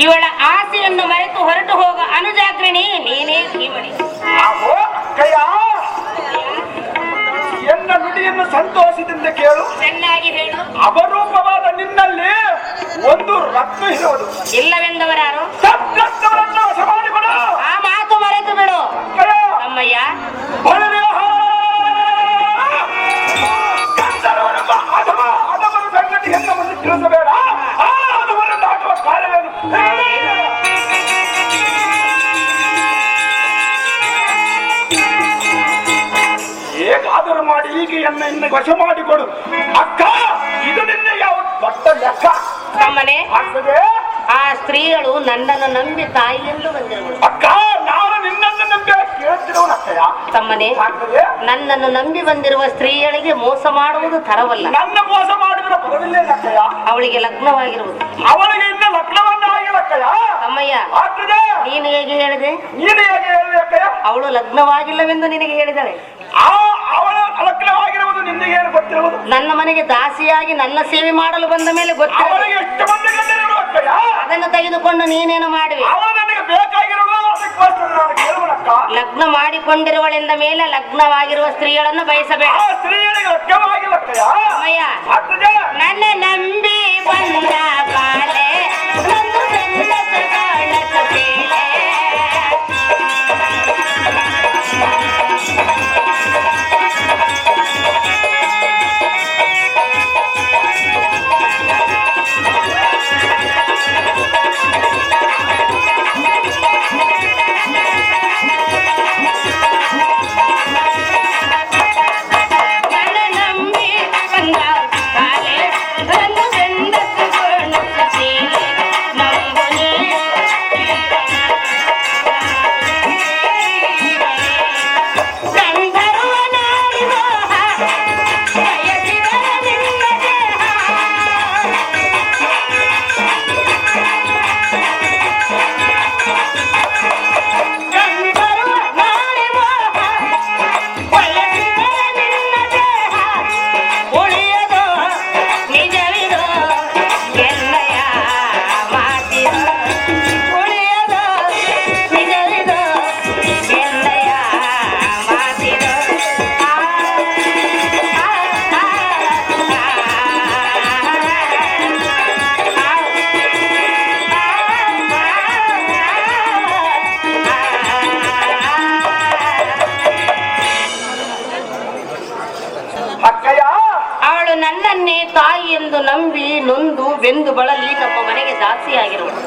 ಇವಳ ಆಸೆಯನ್ನು ಮರೆತು ಹೊರಟು ಹೋಗ ಅನುಜಾಗ್ರಣಿ ನೀನೇ ಧೀಮಣಿ. ಆಹೋ ಅಕ್ಕಯ್ಯ, ಎನ್ನ ನುಡಿಯನ್ನು ಸಂತೋಷದಿಂದ ಕೇಳು. ಚೆನ್ನಾಗಿ ಹೇಳು. ಅಪರೂಪವಾದ ನಿನ್ನಲ್ಲಿ ಒಂದು ರತ್ನ ಇರುವುದು. ಇಲ್ಲವೆಂದವರಾರು? ಸದ್ರತ್ನವನ್ನು ವಶ ಮಾಡಿಕೊಡು. ಆ ಮಾತು ಮರೆತು ಬಿಡು ಅಕ್ಕಯ್ಯ, ತಮ್ಮಯ್ಯ. ಹೊಳೆಯ ಗಂಧರ್ವನೆಂಬ ಅದವರ ಸಂಗತಿಯನ್ನು ಮುಂದೆ ತಿಳಿಸಬೇಡ. ಆ ಅದವನ್ನು ದಾಟುವ ಕಾರ್ಯವೇನು? ಹೇಗಾದರೂ ಮಾಡಿ ಈಗ ಎನ್ನ ವಶ ಮಾಡಿಕೊಡು ಅಕ್ಕ. ಇದು ನಿನ್ನ ಯಾವ ದೊಡ್ಡ ಲೆಕ್ಕ. ತಮ್ಮನೆ, ಆಗ್ತದೆ ಆ ಸ್ತ್ರೀಗಳು ನನ್ನನ್ನು ನಂಬಿ ತಾಯಿಯಲ್ಲೂ ಬಂದಿರುವಳು. ಅಕ್ಕ. ನಾನು ನಿನ್ನನ್ನು ನಂಬಿ ಕೇಳ್ತಿರೋನು ಅಕ್ಕಯ್ಯ. ತಮ್ಮನೆ, ಆಗ್ತದೆ ನನ್ನನ್ನು ನಂಬಿ ಬಂದಿರುವ ಸ್ತ್ರೀಯಳಿಗೆ ಮೋಸ ಮಾಡುವುದು ತರವಲ್ಲ. ನನ್ನ ಮೋಸ ಮಾಡಿದ್ರೆ ಬರಲಿಲ್ಲ ಅಕ್ಕಯ್ಯ. ಅವಳಿಗೆ ಲಗ್ನವಾಗಿರುವುದು. ಅವಳಿಗೆ ಇನ್ನ ಲಗ್ನವನ್ನ ಆಗಿಲ್ಲ ಅಕ್ಕಯ್ಯ. ತಮ್ಮಯ್ಯ, ಆಗ್ತದೆ. ನೀನು ಹೇಗೆ ಹೇಳಿದೆ? ನೀನು ಹೇಗೆ ಹೇಳಿದೆ ಅಕ್ಕಯ್ಯ? ಅವಳು ಲಗ್ನವಾಗಿಲ್ಲವೆಂದು ನಿನಗೆ ಹೇಳಿದಳೆ. ಅವಳ ಲಗ್ನವಾಗಿರುವುದು ನಿನಗೆ ಏನು ಗೊತ್ತಿರುವುದು? ನನ್ನ ಮನೆಗೆ ದಾಸಿಯಾಗಿ ನನ್ನ ಸೇವೆ ಮಾಡಲು ಬಂದ ಮೇಲೆ ಗೊತ್ತಿಲ್ಲ. ಅವಳಿಗೆ ಎಷ್ಟು ಮಂದಿ ಗಂಡರು ಅಕ್ಕಯ್ಯ? ಅದನ್ನು ತೆಗೆದುಕೊಂಡು ನೀನೇನು ಮಾಡುವೆ? ಅವಳು ನನಗೆ ಬೇಕಾಗಿರುವುದು. ಅದಕ್ಕೋಸ್ಕರ ನಾನು ಕೇಳುವನಕ್ಕ. ಲಗ್ನ ಮಾಡಿಕೊಂಡಿರುವಳೆಂದ ಮೇಲೆ ಲಗ್ನವಾಗಿರುವ ಸ್ತ್ರೀಗಳನ್ನು ಬಯಸಬೇಡ. ಆ ಸ್ತ್ರೀಯರಿಗೆ ಲಗ್ನವಾಗಿಲ್ಲ ಅಕ್ಕಯ್ಯ. ಅಮ್ಮಯ್ಯ, ಆಗ್ತದೆ. ನನ್ನ ನಂಬಿ ಬಂದ ಬಾಲೆ ಒಂದು ಗಂಡಸ ಕಾಣಸ ಬೇಳೆ. ನನ್ನನ್ನೇ ತಾಯಿ ಎಂದು ನಂಬಿ ನೊಂದು ಬೆಂದು ಬಳಲಿ ನಮ್ಮ ಮನೆಗೆ ದಾಸಿಯಾಗಿರುವಳು.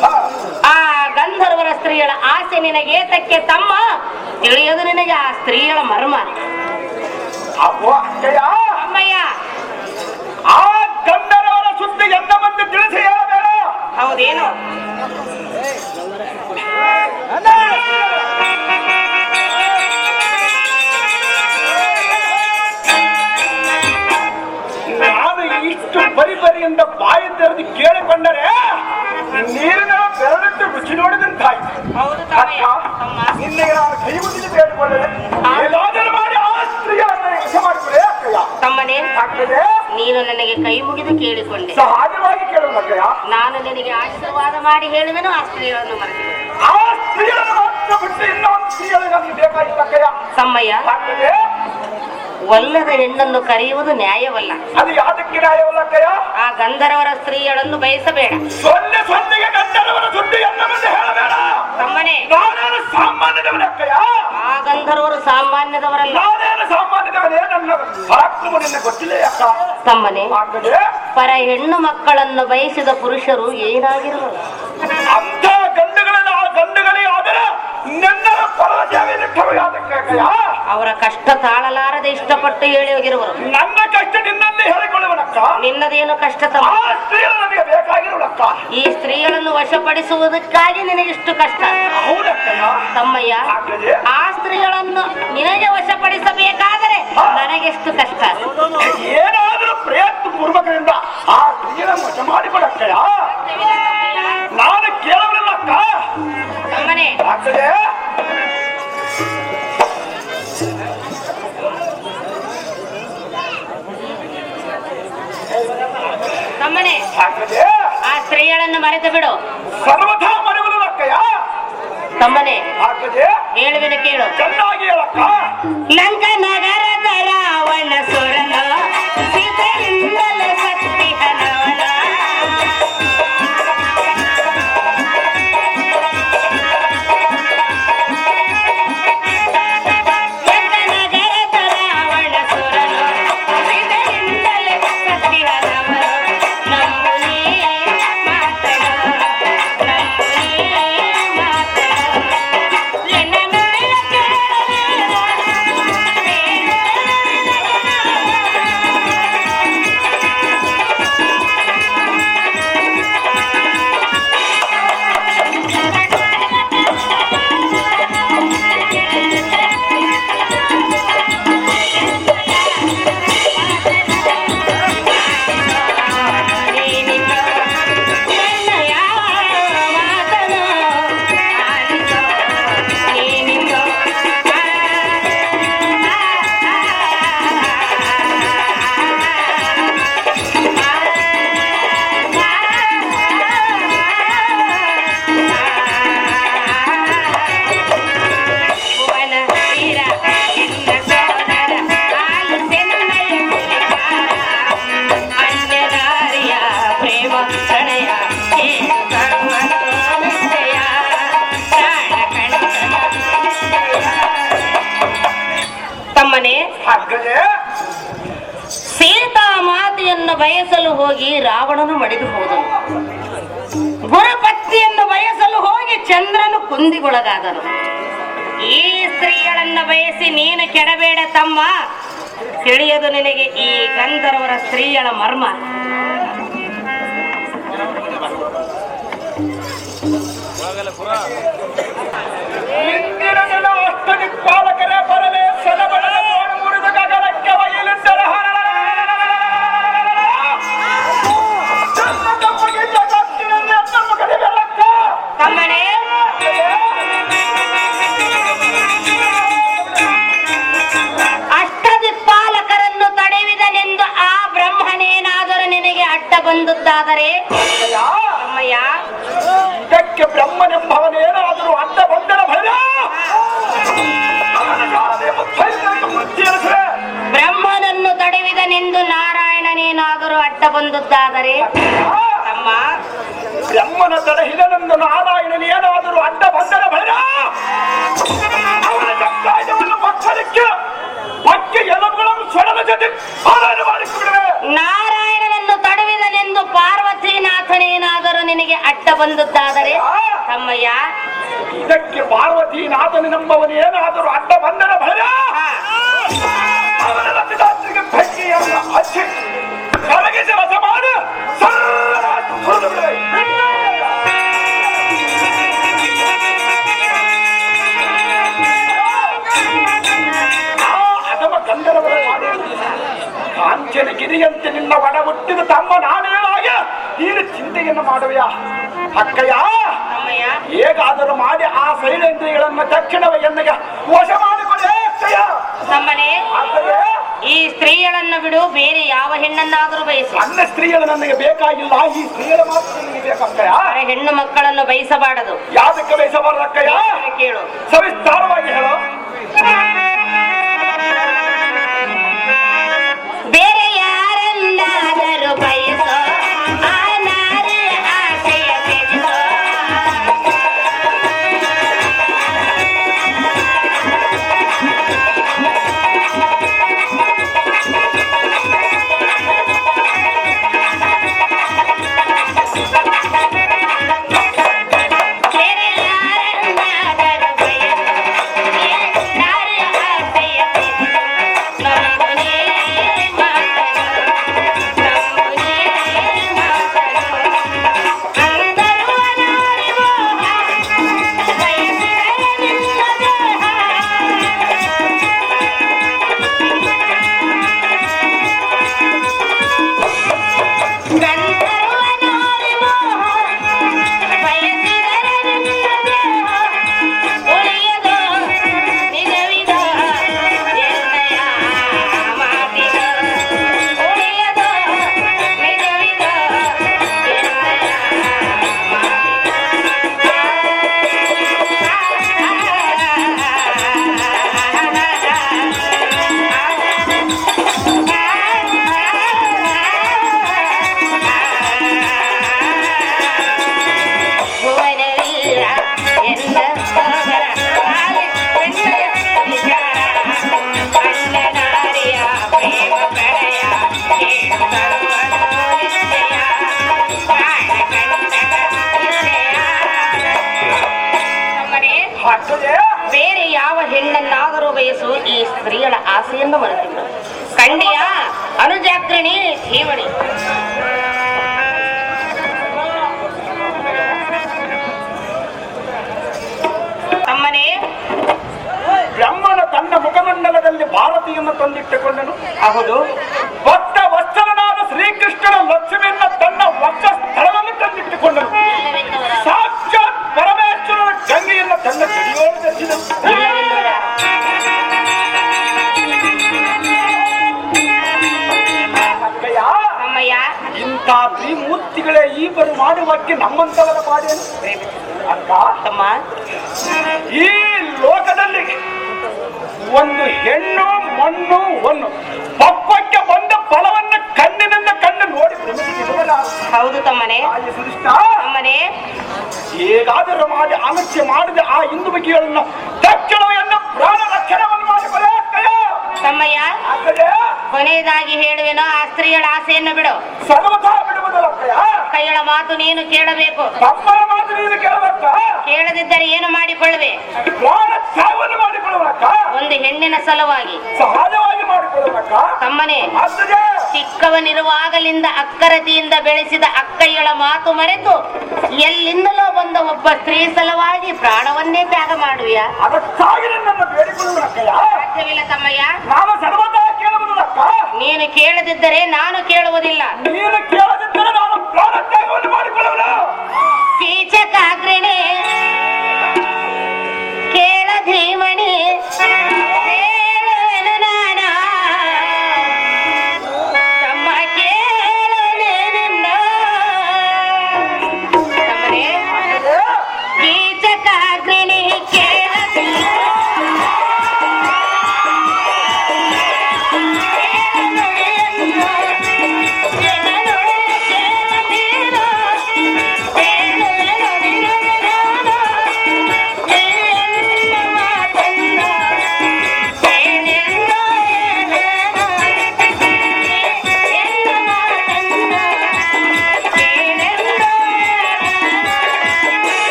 ಆ ಗಂಧರ್ವರ ಸ್ತ್ರೀಯಳ ಆಸೆ ನಿನಗೆ ಏತಕ್ಕೆ ತಮ್ಮ? ತಿಳಿಯದು ನಿನಗೆ ಆ ಸ್ತ್ರೀಯಳ ಮರ್ಮ. ಅಮ್ಮಯ್ಯ, ಆ ಗಂಧರ್ವರ ಸುದ್ದಿ ಎಂದ ಬಂದು ತಿಳಿಸಿ ಹೇಳಬೇಡ. ಹೌದೇನು? ನಾನು ಇಷ್ಟು ಬರಿಬರಿಯಿಂದ ಬಾಯಿ ತೆರೆದು ಕೇಳಿಕೊಂಡರೆ ನೀರಿನ ಬೆರಳಿಟ್ಟು ರುಚಿ ನೋಡಿದಂತಾಯ್ತು. ನಿನ್ನೆ ನಾನು ಕೈ ಮುಗಿದು ಬೇಡಿಕೊಂಡರೆ ಏನಾದರೂ ಮಾಡಿ ಆ ಸ್ತ್ರೀಯನ್ನು ವಶ ಮಾಡಿಕೊಡೆ ಅಕ್ಕಯ್ಯ. ತಮ್ಮನೇ, ಆಗ್ತದೆ. ನೀನು ನನಗೆ ಕೈ ಮುಗಿದು ಕೇಳಿಕೊಂಡೆ, ಸಹಜವಾಗಿ ಕೇಳುವ ಅಕ್ಕಯ್ಯ. ನಾನು ನಿನಗೆ ಆಶೀರ್ವಾದ ಮಾಡಿ ಹೇಳುವೆನು ಆ ಸ್ತ್ರೀಗಳನ್ನು ಮರೆತು. ಆ ಸ್ತ್ರೀಯನ್ನು ಮಾತ್ರ ಬಿಟ್ಟು ಇನ್ನೊಂದು ಸ್ತ್ರೀಗಳು ನಮಗೆ ಬೇಕಾಗಿಲ್ಲ ಅಕ್ಕಯ್ಯ. ತಮ್ಮಯ್ಯ, ಆಗ್ತದೆ. ಒಲ್ಲದ ಹೆಣ್ಣನ್ನು ಕರೆಯುವುದು ನ್ಯಾಯವಲ್ಲ. ಅದು ಯಾತಕ್ಕೆ ನ್ಯಾಯವಲ್ಲ ಅಕ್ಕಯ್ಯ? ಆ ಗಂಧರ್ವರ ಸ್ತ್ರೀಯಳನ್ನು ಬಯಸಬೇಡ. ಸೊನ್ನೆಗೆ ಗಂಧರ್ವರ ಸುದ್ದಿ ಎನ್ನ ಮುಂದೆ ಹೇಳಬೇಡ. ತಮ್ಮನೇ, ನಾನೇನು ಸಾಮಾನ್ಯದವನೇ ಅಕ್ಕಯ್ಯ. ಆ ಗಂಧರ್ವರು ಸಾಮಾನ್ಯದವರಲ್ಲ. ನಾನೇನು ಸಾಮಾನ್ಯದವನೇ. ನನ್ನ ಪರಾಕ್ರಮ ನಿನ್ನ ಗೊತ್ತಿಲ್ಲ ಅಕ್ಕ. ತಮ್ಮನೇ, ಆಗ್ತದೆ. ಪರ ಹೆಣ್ಣು ಮಕ್ಕಳನ್ನು ಬಯಸಿದ ಪುರುಷರು ಏನಾಗಿರುವರು? ಅಂತ ಗಂಡುಗಳಲ್ಲಿ ಆ ಗಂಡುಗಳಿಗೆ ಆದರೆ ನನ್ನ ಪರದೇವಿ ಯಾತಕ್ಕೆ ಅಕ್ಕಯ್ಯ? ಅವರ ಕಷ್ಟ ತಾಳಲಾರದೆ ಇಷ್ಟಪಟ್ಟು ಹೇಳಿ ಹೋಗಿರುವರು. ನನ್ನ ಕಷ್ಟ ನಿನ್ನಲ್ಲಿ ಹೇಳಿಕೊಳ್ಳುವನಕ್ಕ. ನಿನ್ನದೇನು ಕಷ್ಟ ಆ ತಮ್ಮ? ಸ್ತ್ರೀಯರು ನನಗೆ ಬೇಕಾಗಿರುವಳಕ್ಕ. ಈ ಸ್ತ್ರೀಗಳನ್ನು ವಶಪಡಿಸುವುದಕ್ಕಾಗಿ ನಿನಗಿಷ್ಟು ಕಷ್ಟ. ಹೌದಕ್ಕಯ್ಯ. ತಮ್ಮಯ್ಯ, ಆಗ್ತದೆ. ಆ ಸ್ತ್ರೀಗಳನ್ನು ನಿನಗೆ ವಶಪಡಿಸಬೇಕಾದರೆ ನನಗೆಷ್ಟು ಕಷ್ಟ. ತಮ್ಮನೇ ಹಾಗದೆ ಆ ಸ್ತ್ರೀಗಳನ್ನು ಮರೆತು ಬಿಡು. ಸರ್ವಥಾ ಮರೆಯಲು ಅಕ್ಕಯ್ಯ. ತಮ್ಮನೇ ಹಾಗದೆ ಹೇಳುವೆನು ಕೇಳು. ಚೆನ್ನಾಗಿ ಹೇಳಕ್ಕ. ಲಂಕ ನಗರದ ರಾವಣ ಸುರನ ಸೀತೆಯಿಂದಲೇ ಸತ್ತಿಹನವನ. ಸೀತಾ ಮಾತೆಯನ್ನು ಬಯಸಲು ಹೋಗಿ ರಾವಣನು ಮಡಿದು ಹೋದನು. ಗುರುಪತ್ನಿಯನ್ನು ಬಯಸಲು ಹೋಗಿ ಚಂದ್ರನು ಕುಂದಿಗೊಳಗಾದನು. ಈ ಸ್ತ್ರೀಗಳನ್ನು ಬಯಸಿ ನೀನು ಕೆಡಬೇಡ ತಮ್ಮ. ತಿಳಿಯದು ನಿನಗೆ ಈ ಗಂಧರ್ವರ ಸ್ತ್ರೀಯಳ ಮರ್ಮ. ಇಂದಿನ ದಿನ ಅಷ್ಟದಿಕ್ಪಾಲಕರೇ ಬರಲೇ ಸಲಬಡಲ ತೋಳು ಮುರಿದು ಗಗನಕ್ಕೆ ಒಯ್ಯಲೆಂದರ ತಮ್ಮನೇ ಅಷ್ಟದಿಕ್ಪಾಲಕರನ್ನು ತಡೆಯುವುದನೆಂದು ಆ ಬ್ರಹ್ಮನೇನಾದರೂ ನಿನಗೆ ಅಡ್ಡ ಬಂದುದಾದರೆ ಅಮ್ಮಯ್ಯ, ಇದಕ್ಕೆ ಬ್ರಹ್ಮನೆಂಬವನೇನಾದರೂ ಅಡ್ಡ ಬಂದರ ಭಯ. ಬ್ರಹ್ಮನನ್ನು ತಡೆಯುವುದನೆಂದು ನಾರಾಯಣನೇನಾದರೂ ಅಡ್ಡ ಬಂದುದಾದರೆ ತಮ್ಮ, ಬ್ರಹ್ಮನ ತಡೆಹಿದನೆಂದು ನಾರಾಯಣನೇನಾದರೂ ಅಡ್ಡ ಬಂದರ ಭಯ. ಅವನ ಜಗ್ಗಾಯವನ್ನು ಮಕ್ಕಳಿಗೆ ಬಗ್ಗೆ ಎಲ್ಲಗಳನ್ನು ಸ್ವಡದ ಜೊತೆ ಆರಾಧನೆ ಮಾಡಿಸಿಬಿಡುವೆ. ನಾರಾಯಣನನ್ನು ತಡೆಯುವುದನೆಂದು ಪಾರ್ವತೀನಾಥನೇನಾದರೂ ನಿನಗೆ ಅಡ್ಡ ಬಂದುದಾದರೆ ತಮ್ಮಯ್ಯ, ಇದಕ್ಕೆ ಪಾರ್ವತೀನಾಥನೆಂಬವನೇನಾದರೂ ಅಡ್ಡ ಬಂದರ ಭಯ. ಅವನ ರಥದಾತ್ರಿಗೆ ಭಕ್ತಿಯನ್ನು ಹಚ್ಚಿ ಕರಗಿಸಿ ರಥ ಮಾಡಿ ಸುರಿದು ಬಿಡುವೆ. ಗಂಧರ್ವರ ಕಾಂಚನ ಗಿರಿಯಂತೆ ನಿನ್ನ ಒಡ ಹುಟ್ಟಿದ ತಮ್ಮ ನಾನೇನಾಗ ನೀನು ಚಿಂತೆಯನ್ನು ಮಾಡುವೆಯಾ ಅಕ್ಕಯ್ಯ? ಹೇಗಾದರೂ ಮಾಡಿ ಆ ಶೈಲೇಂದ್ರಿಯಗಳನ್ನು ತಕ್ಷಣವೇ ಎನ್ನಗೆ ವಶ ಮಾಡಿಕೊಳ್ಳೆ ಅಕ್ಕಯ್ಯ. ಈ ಸ್ತ್ರೀಗಳನ್ನು ಬಿಡು, ಬೇರೆ ಯಾವ ಹೆಣ್ಣನ್ನಾದರೂ ಬಯಸಿ. ಅನ್ನ ಸ್ತ್ರೀಗಳು ನನಗೆ ಬೇಕಾಗಿಲ್ಲ, ಈ ಸ್ತ್ರೀಗಳು ಮಾತ್ರ ನನಗೆ ಬೇಕಕ್ಕಯ್ಯ. ಹೆಣ್ಣು ಮಕ್ಕಳನ್ನು ಬಯಸಬಾರದು. ಯಾವ್ದಕ್ಕೆ ಬಯಸಬಾರದು ಅಕ್ಕಯ್ಯ? ಕೇಳು, ಸವಿಸ್ತಾರವಾಗಿ ಹೇಳು. ಬೇರೆ ಯಾರನ್ನಾದರೂ ಬಯಸೋ ಆ ನಾರಿಯ ಆಸೆಯ ತ್ಯಜಿಸೋ. ಬೇರೆ ಯಾರನ್ನಾದರೂ ಬಯಸೋ ನಾರಿಯ ಹೆಣ್ಣನ್ನಾದರೂ ಬಯಸು, ಈ ಸ್ತ್ರೀಯಳ ಆಸೆಯನ್ನು ಮರೆತಿದ್ರು. ಕಂಡಿಯ ಅನುಜಾಗ್ರಣಿ ಠೇವಣಿ. ತಮ್ಮನೇ, ಬ್ರಹ್ಮನ ತನ್ನ ಮುಖಮಂಡಲದಲ್ಲಿ ಭಾರತಿಯನ್ನು ತಂದಿಟ್ಟುಕೊಂಡನು. ಹೌದು. ಭಕ್ತ ವತ್ಸಲನಾದ ಶ್ರೀಕೃಷ್ಣನ ಲಕ್ಷ್ಮಿಯನ್ನ ತನ್ನ ವಕ್ಷ ಸ್ಥಳವನ್ನು ತಂದಿಟ್ಟುಕೊಂಡನು. ಸಾಕ್ಷಾತ್ ಪರಮೇಶ್ವರನ ಗಂಗೆಯನ್ನ ತನ್ನ ಗಡಿಯೋಳು ಧರಿಸಿದನು. ತಮ್ಮಯ್ಯ, ಇಂಥ ತ್ರಿಮೂರ್ತಿಗಳೇ ಈಬರು ಮಾಡುವಕ್ಕೆ ನಮ್ಮಂತವರ ಪಾಡೇನು ಅಕ್ಕ? ತಮ್ಮ, ಈ ಲೋಕದಲ್ಲಿ ಒಂದು ಹೆಣ್ಣು ಮಣ್ಣು ಒಂದು ಪಕ್ವಕ್ಕೆ ಬಂದ ಫಲವನ್ನು ಕಣ್ಣಿನಿಂದ ಕಣ್ಣು ನೋಡಿ ಹೌದು ತಮ್ಮನೇ. ತಮ್ಮನೇ, ಹೇಗಾದರೂ ಮಾಡಿ ಅಲಕ್ಷ್ಯ ಮಾಡಿದ ಆ ಹಿಂದೂ ಬಗೆಗಳನ್ನು ತಕ್ಷಣವನ್ನು ಪ್ರಾಣ ರಕ್ಷಣವನ್ನು ಮಾಡಿಕೊಳ್ಳ ತಮ್ಮಯ್ಯ, ಕೊನೆಯದಾಗಿ ಹೇಳುವೆನೋ, ಆ ಸ್ತ್ರೀಯಳ ಆಸೆಯನ್ನು ಬಿಡು. ಸರ್ವಥಾ ಬಿಡುವುದಲ್ಲ ಕೈಯಳ ಮಾತು ನೀನು ಕೇಳಬೇಕು. ತಮ್ಮನ ಮಾತು ನೀನು ಕೇಳಬೇಕ. ಕೇಳದಿದ್ದರೆ ಏನು ಮಾಡಿಕೊಳ್ಳುವೆ? ಪ್ರಾಣ ತ್ಯಾಗವನ್ನು ಮಾಡಿಕೊಳ್ಳಬೇಕ. ಒಂದು ಹೆಣ್ಣಿನ ಸಲುವಾಗಿ ಸಹಜವಾಗಿ ಮಾಡಿಕೊಳ್ಳಬೇಕ. ತಮ್ಮನೇ, ಚಿಕ್ಕವನಿರುವಾಗಲಿಂದ ಅಕ್ಕರತಿಯಿಂದ ಬೆಳೆಸಿದ ಅಕ್ಕಯ್ಯಳ ಮಾತು ಮರೆತು ಎಲ್ಲಿಂದಲೋ ಬಂದ ಒಬ್ಬ ಸ್ತ್ರೀ ಸಲುವಾಗಿ ಪ್ರಾಣವನ್ನೇ ತ್ಯಾಗ ಮಾಡುವಿಯ? ಅದಕ್ಕಾಗಿ ನನ್ನ ಬೇಡಿಕೊಳ್ಳುವಕ್ಕಯ್ಯ. ಸಾಧ್ಯವಿಲ್ಲ ತಮ್ಮಯ್ಯ. ನಾನು ಸರ್ವದಾ ಕೇಳುವುದಕ್ಕ. ನೀನು ಕೇಳದಿದ್ದರೆ ನಾನು ಕೇಳುವುದಿಲ್ಲ. ನೀನು ಕೇಳದಿದ್ದರೆ ನಾನು ಪ್ರಾಣ ತ್ಯಾಗವನ್ನು ಮಾಡಿಕೊಳ್ಳುವುದು. ಕೀಚಕಾಗ್ರಣೆ ಕೇಳ ಧೀಮಣಿ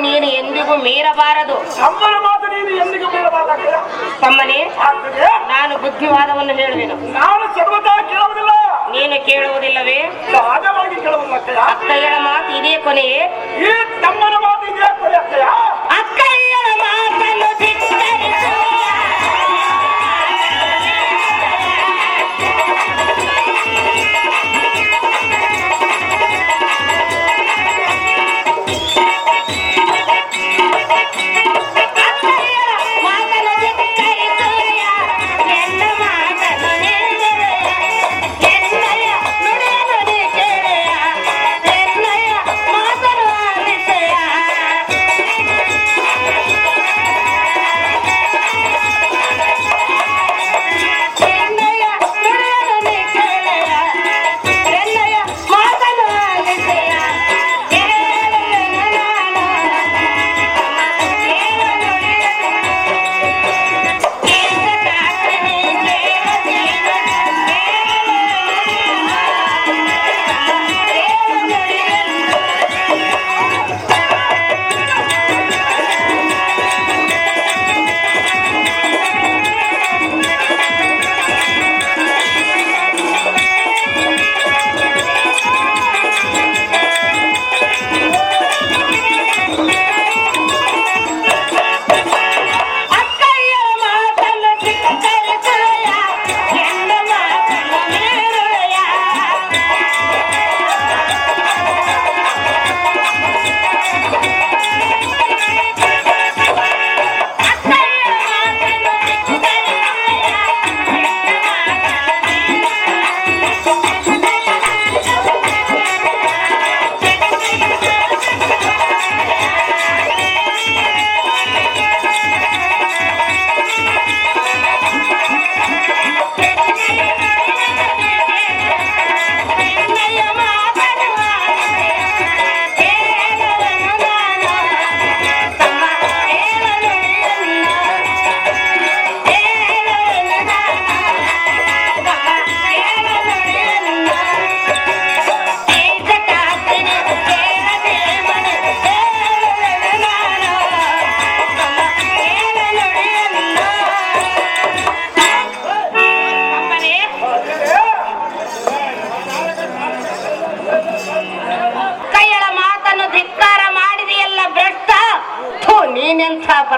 ನೀನು ಎಂದಿಗೂ ಮೀರಬಾರದು. ಅಮ್ಮನ ಮಾತು ನೀನು ಎಂದಿಗೂ ಮೀರಬಾರದು. ತಮ್ಮನೇ, ನಾನು ಬುದ್ಧಿವಾದವನ್ನು ಹೇಳುವೆನು. ನಾನು ಸರ್ವದಾ ಕೇಳುವುದಿಲ್ಲ. ನೀನು ಕೇಳುವುದಿಲ್ಲವೇ? ಸಹಜವಾಗಿ ಕೇಳುವುದಿಲ್ಲ. ಅಕ್ಕಯ್ಯಳ ಮಾತು ಇದೇ ಕೊನೆಯೇ? ಈ ತಮ್ಮನ ಮಾತು ಇದೇ ಕೊನೆ ಅಕ್ಕಯ್ಯ. ಅಕ್ಕಯ್ಯಳ ಮಾತನ್ನು ಧಿಕ್ಕರಿಸು.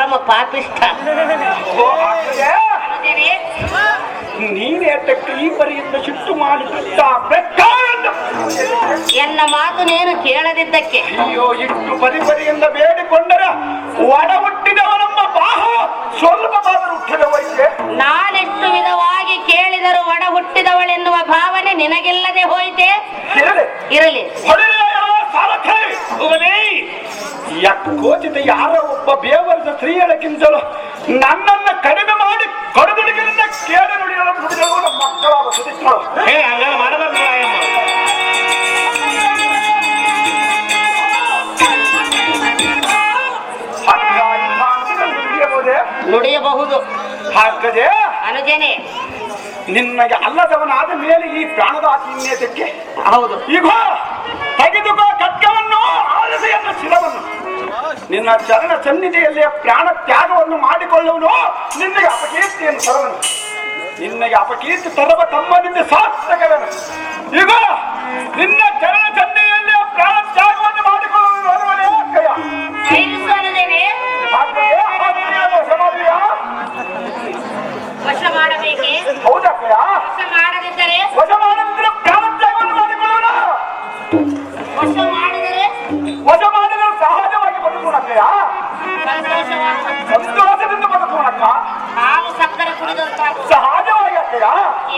ಪರಮ ಪಾಪಿಷ್ಠ. ಓ, ಆಗ್ತದೆ. ಅನುಜನೇ, ನೀನೇಟಕ್ಕೆ ಈ ಪರಿಯಿಂದ ಶಿಫ್ಟ್ ಮಾಡಿದ್ದ ಬೆಕ್ಕಾರನ್ನ. ಎನ್ನ ಮಾತು ನೀನು ಕೇಳದಿದ್ದಕ್ಕೆ. ಅಯ್ಯೋ, ಇಷ್ಟು ಪರಿಯಿಂದ ಬೇಡಿಕೊಂಡರ ಒಡ ಹುಟ್ಟಿದವನಮ್ಮ ಬಾಹ ಸ್ವಲ್ಪವಾದರೂ ಹುಟ್ಟಿದ ವೈದ್ಯ. ನಾನೆಷ್ಟು ವಿಧವಾಗಿ ಕೇಳಿದರೂ ಒಡ ಹುಟ್ಟಿದವಳೆನ್ನುವ ಭಾವನೆ ನಿನಗಿಲ್ಲದೆ ಹೋಯಿತೆ. ಇರಲಿ. ಯಕೋಚಿತ ಯಾರ ಒಬ್ಬ ಬೇವರದ ಸ್ತ್ರೀಯಳಕ್ಕಿಂತಲೂ ನನ್ನನ್ನ ಕಡಿಮೆ ಮಾಡಿ ಕಡುದುಡಿಗರಿಂದ ಕೇಳಿ ನುಡಿಯಲು ಮಕ್ಕಳಾದ ಸುದಿಗಳು. ಹಂಗಾರೆ ಮಾಡಬಾರ್ದು ರಾಯಮ್ಮ. ನುಡಿಯಬಹುದು. ಹಾಗದೆ ಅನುಜನೇ, ನಿನ್ನಗೆ ಅಲ್ಲದವನಾದ ಮೇಲೆ ಈ ಪ್ರಾಣದಾತಿ ಇನ್ನೇತಕ್ಕೆ? ಹೌದು. ಈಗ ತೆಗೆದುಕೋ ಖಡ್ಗವನ್ನು, ಆಲಸೆಯನ್ನು, ಶಿರವನ್ನು. ನಿನ್ನ ಚರಣ ಸನ್ನಿಧಿಯಲ್ಲಿ ಪ್ರಾಣ ತ್ಯಾಗವನ್ನು ಮಾಡಿಕೊಳ್ಳುವನು ನಿನ್ನಗೆ ಅಪಕೀರ್ತಿಯನ್ನು ತರುವನು. ನಿನ್ನಗೆ ಅಪಕೀರ್ತಿ ತರುವ ತಮ್ಮನಿಂದ ಸಾರ್ಥಕವನು. ಈಗ ನಿನ್ನ ಚರಣ ಸನ್ನಿಧಿಯಲ್ಲಿ ಪ್ರಾಣ ತ್ಯಾಗವನ್ನು ಮಾಡಿಕೊಳ್ಳುವನು ಅರುವನೇ ಅಕ್ಕಯ್ಯ. ವಶ ಮಾಡಬೇಕೆ? ಹೌದಕ್ಕಯ್ಯ. ವಶ ಮಾಡದಿದ್ದರೆ? ವಶ ಮಾಡಿದ್ರೆ ಪ್ರಾಣ ತ್ಯಾಗವನ್ನು ಮಾಡಿಕೊಳ್ಳುವನ. ವಶ ಮಾಡಿದರೆ? ವಶ ಮಾಡಿದ್ರೆ ಸಹಜವಾಗಿ ಬದುಕೋಣಕ್ಕಯ್ಯ. ಸಂತೋಷದಿಂದ ಬದುಕೋಣಕ್ಕ. ಹಾಲು ಸಕ್ಕರೆ ಕುಡಿದಂತ, ಸಹಜವಾಗಿ ಅಕ್ಕಯ್ಯ.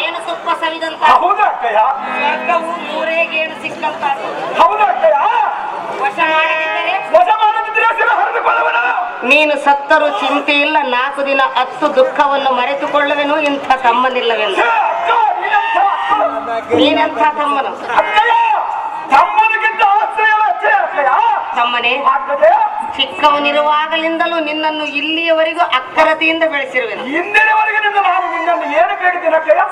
ಏನು ತುಪ್ಪ ಸವಿದಂತ, ಹೌದಕ್ಕಯ್ಯ. ಸ್ವರ್ಗವು ಮೂರೇಗೇನು ಸಿಕ್ಕಂತ. ಹೌದಕ್ಕಯ್ಯ. ವಶ ಮಾಡದಿದ್ದರೆ? ವಶ ಮಾಡದಿದ್ರೆ ಶಿರ ಹರಿದುಕೊಳ್ಳುವನ. ನೀನು ಸತ್ತರೂ ಚಿಂತೆ ಇಲ್ಲ, 4 ದಿನ 10 ದುಃಖವನ್ನು ಮರೆತುಕೊಳ್ಳುವೆನು. ಇಂಥ ತಮ್ಮನಿಲ್ಲವೆಲ್ಲ. ನೀನೆಂಥ ತಮ್ಮನು? ತಮ್ಮನಿಗಿಂತ ಆಶ್ರಯ ಅಕ್ಕಯ್ಯ. ತಮ್ಮನೇ, ಚಿಕ್ಕವನಿರುವಾಗಲಿಂದಲೂ ನಿನ್ನನ್ನು ಇಲ್ಲಿಯವರೆಗೂ ಅಕ್ಕರತೆಯಿಂದ ಬೆಳೆಸಿರುವೆನು. ಇಂದಿನವರೆಗೆ ನಾನು ನಿನ್ನನ್ನು ಏನು ಬೇಡಿದ್ದೇನೆ ಅಕ್ಕಯ್ಯ?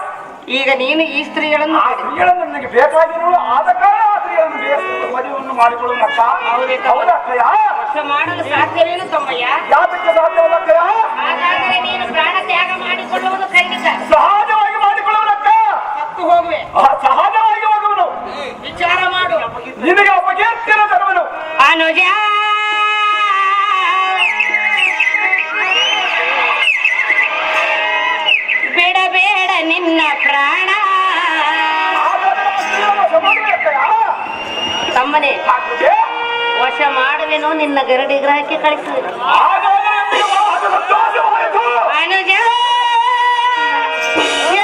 ಈಗ ನೀನು ಈ ಸ್ತ್ರೀಗಳನ್ನು ಸ್ತ್ರೀಗಳನ್ನು ನನಗೆ ಬೇಕಾಗಿರುವ ಆದ ಕಾರಣ ಆ ಸ್ತ್ರೀಯನ್ನು ಮದುವೆಯನ್ನು ಮಾಡಿಕೊಳ್ಳುವಕ್ಕ. ಹೌದಕ್ಕಯ್ಯ. ವಶ ಮಾಡಲು ಸಾಧ್ಯವೇನು ತಮ್ಮಯ್ಯ? ಯಾತಕ್ಕೆ ಸಾಧ್ಯವಲ್ಲ ಅಕ್ಕಯ್ಯ? ಹಾಗಾದರೆ ನೀನು ಪ್ರಾಣ ತ್ಯಾಗ ಮಾಡಿಕೊಳ್ಳುವುದು ಖಂಡಿತ. ಸಹಜವಾಗಿ ಮಾಡಿಕೊಳ್ಳುವನಕ್ಕ. ಸತ್ತು ಹೋಗುವೆ. ಸಹಜವಾಗಿ ಹೋಗುವನು. ವಿಚಾರ ಮಾಡು. ನಿನಗೆ ಅಪಕೀರ್ತಿಯನ್ನು ತರುವನು. ಅನುಜ, ಬಿಡಬೇಡ ನಿನ್ನ ಪ್ರಾಣ. ತಮ್ಮನೇ, ವಶ ಮಾಡುವೆನು, ನಿನ್ನ ಗರಡಿ ಗ್ರಹಕ್ಕೆ ಕಳಿಸುವೆನು. ಅನುಜ,